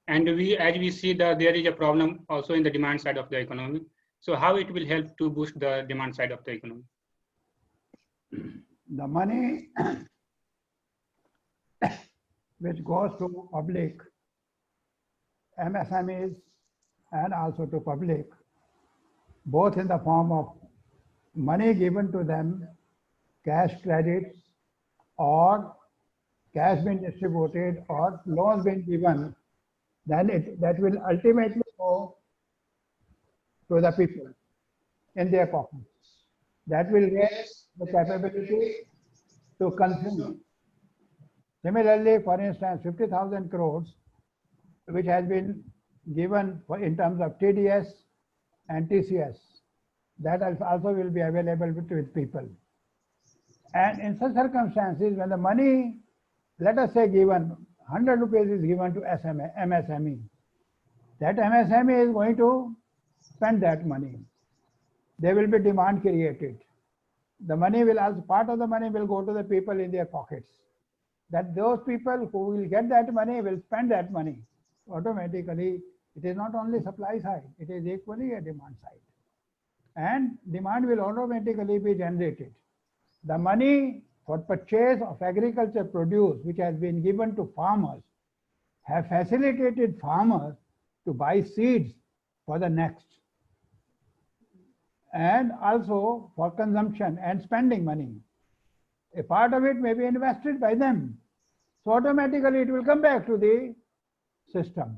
And as we see that there is a problem also in the demand side of the economy. So how it will help to boost the demand side of the economy? The money which goes to public, MSMEs, and also to public, both in the form of money given to them, cash credits, or cash being distributed, or loans being given, then that will ultimately go to the people in their pockets. That will raise the capability to consume. Similarly, for instance, 50,000 crores, which has been given in terms of TDS and TCS, that also will be available with people. And in such circumstances, when the money, let us say given, 100 rupees is given to MSME, that MSME is going to spend that money. There will be demand created. The money will also, part of the money will go to the people in their pockets. That those people who will get that money will spend that money. Automatically, it is not only supply side, it is equally a demand side. And demand will automatically be generated. The money for purchase of agriculture produce, which has been given to farmers, have facilitated farmers to buy seeds for the next, and also for consumption and spending money. A part of it may be invested by them. So automatically it will come back to the system.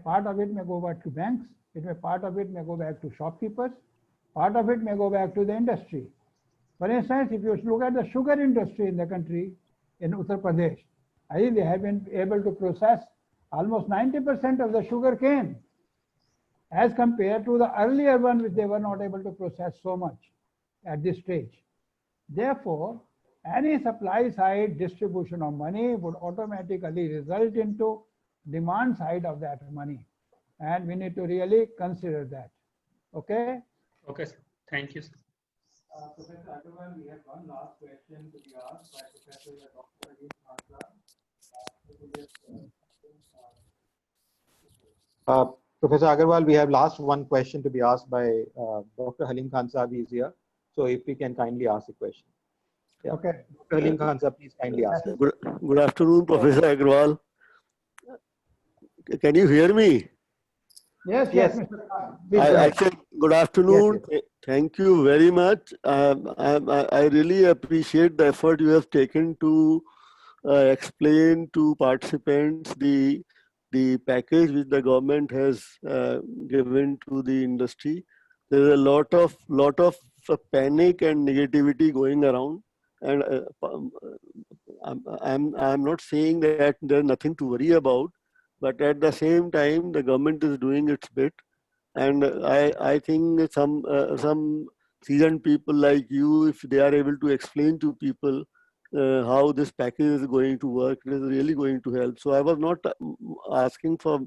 Part of it may go back to banks, part of it may go back to shopkeepers, part of it may go back to the industry. For instance, if you look at the sugar industry in the country, in Uttar Pradesh, I think they have been able to process almost 90% of the sugar cane, as compared to the earlier one, which they were not able to process so much at this stage. Therefore, any supply side distribution of money would automatically result into demand side of that money. And we need to really consider that. Okay? Okay, sir. Thank you, sir. Professor Agarwal, we have one last question to be asked by Professor Dr. Halim Khansa. Professor Agarwal, we have one question to be asked by Dr. Halim Khansa. He is here. So if we can kindly ask the question. Yeah. Okay. Dr. Halim Khansa, please kindly ask. Good afternoon, Professor Agarwal. Can you hear me? Yes, Yes. Mr. Khan. I said good afternoon. Yes. Thank you very much. I really appreciate the effort you have taken to explain to participants the package which the government has given to the industry. There is a lot of panic and negativity going around, and I'm not saying that there's nothing to worry about, but at the same time the government is doing its bit, and I think some seasoned people like you, if they are able to explain to people how this package is going to work, it is really going to help. So I was not asking for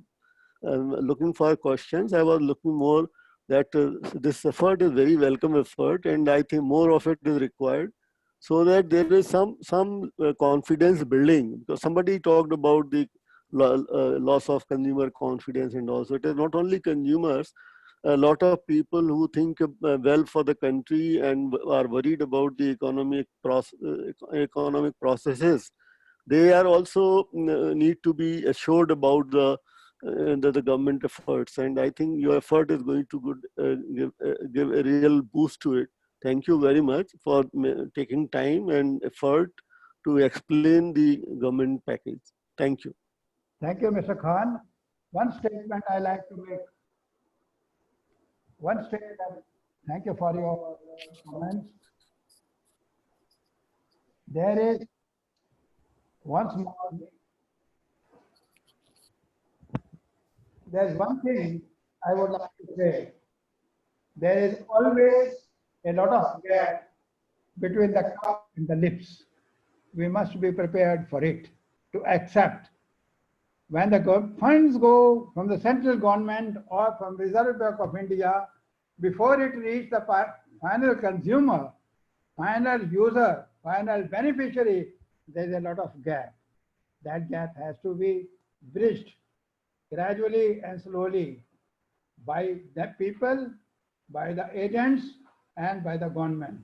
looking for questions. I was looking more that this effort is very welcome effort, and I think more of it is required, so that there is some confidence building. Because somebody talked about the loss of consumer confidence, and also it is not only consumers. A lot of people who think well for the country and are worried about the economic processes, they are also need to be assured about the government efforts. And I think your effort is going to give a real boost to it. Thank you very much for taking time and effort to explain the government package. Thank you. Thank you, Mr. Khan. One statement I like to make. Thank you for your comments. There is once more, there's one thing I would like to say. There is always a lot of gap between the cup and the lips. We must be prepared for it, to accept. When the funds go from the central government or from Reserve Bank of India, before it reaches the final consumer, final user, final beneficiary, there's a lot of gap. That gap has to be bridged gradually and slowly by the people, by the agents, and by the government.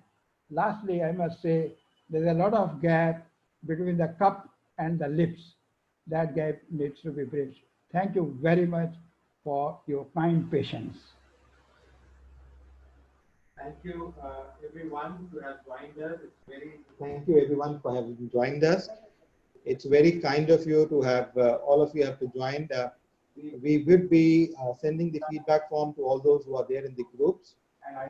Lastly, I must say there's a lot of gap between the cup and the lips. That gap needs to be bridged. Thank you very much for your kind patience. Thank you, everyone, who has joined us. Thank you, everyone, for having joined us. It's very kind of you to have all of you have to join. We will be sending the feedback form to all those who are there in the groups.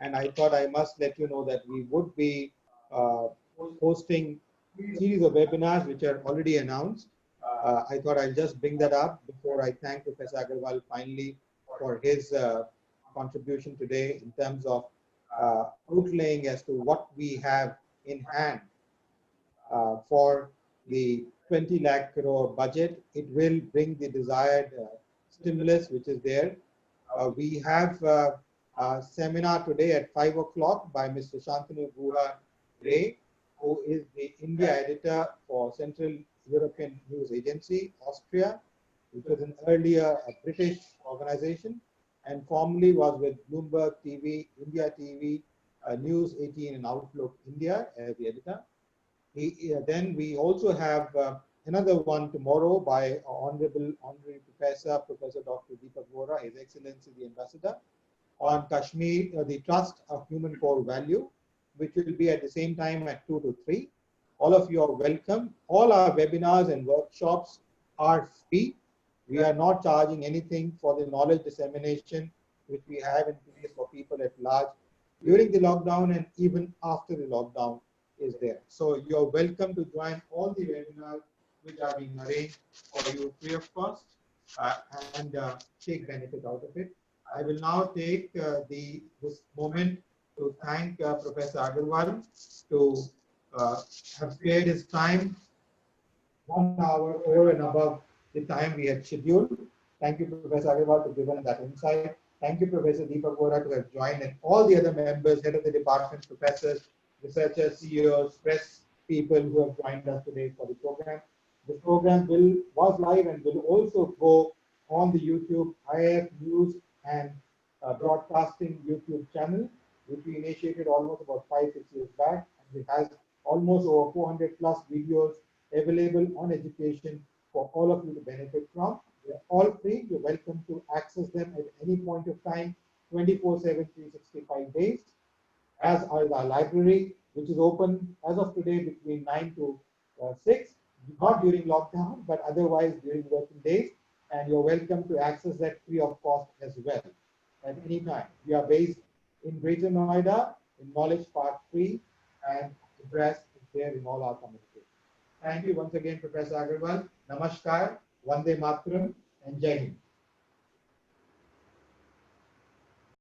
And I thought I must let you know that we would be hosting a series of webinars which are already announced. I thought I'll just bring that up before I thank Professor Agarwal finally for his contribution today in terms of outlaying as to what we have in hand for the 20 lakh crore budget. It will bring the desired stimulus which is there. We have a seminar today at 5 o'clock by Mr. Shantanu Guha Ray, who is the India editor for Central European News Agency, Austria, which was an earlier British organization and formerly was with Bloomberg TV, India TV, News 18 and Outlook India as the editor. Then we also have another one tomorrow by Honorary Professor Dr. Deepak Vora, His Excellency the Ambassador, on Kashmir, the Trust of Human Core Value, which will be at the same time at 2 to 3. All of you are welcome. All our webinars and workshops are free. We are not charging anything for the knowledge dissemination which we have in place for people at large during the lockdown and even after the lockdown is there. So you're welcome to join all the webinars which are being arranged for you free of cost and take benefit out of it. I will now take this moment to thank Professor Agarwal to have spared his time 1 hour over and above the time we had scheduled. Thank you, Professor Agarwal, for giving that insight. Thank you, Professor Deepak Vora, to have joined, and all the other members, head of the department, professors, researchers, CEOs, press people who have joined us today for the program. This program was live and will also go on the YouTube IIF News and Broadcasting YouTube channel, which we initiated almost about 5-6 years back. And it has almost over 400 plus videos available on education for all of you to benefit from. They're all free. You're welcome to access them at any point of time, 24/7, 365 days. As are our library, which is open as of today between 9 to 6, not during lockdown, but otherwise during working days. And you're welcome to access that free of cost as well at any time. We are based in Greater Noida, in Knowledge Park 3, and address is there in all our communications. Thank you once again, Professor Agarwal. Namaskar, Vande Mataram, and Jai Hind.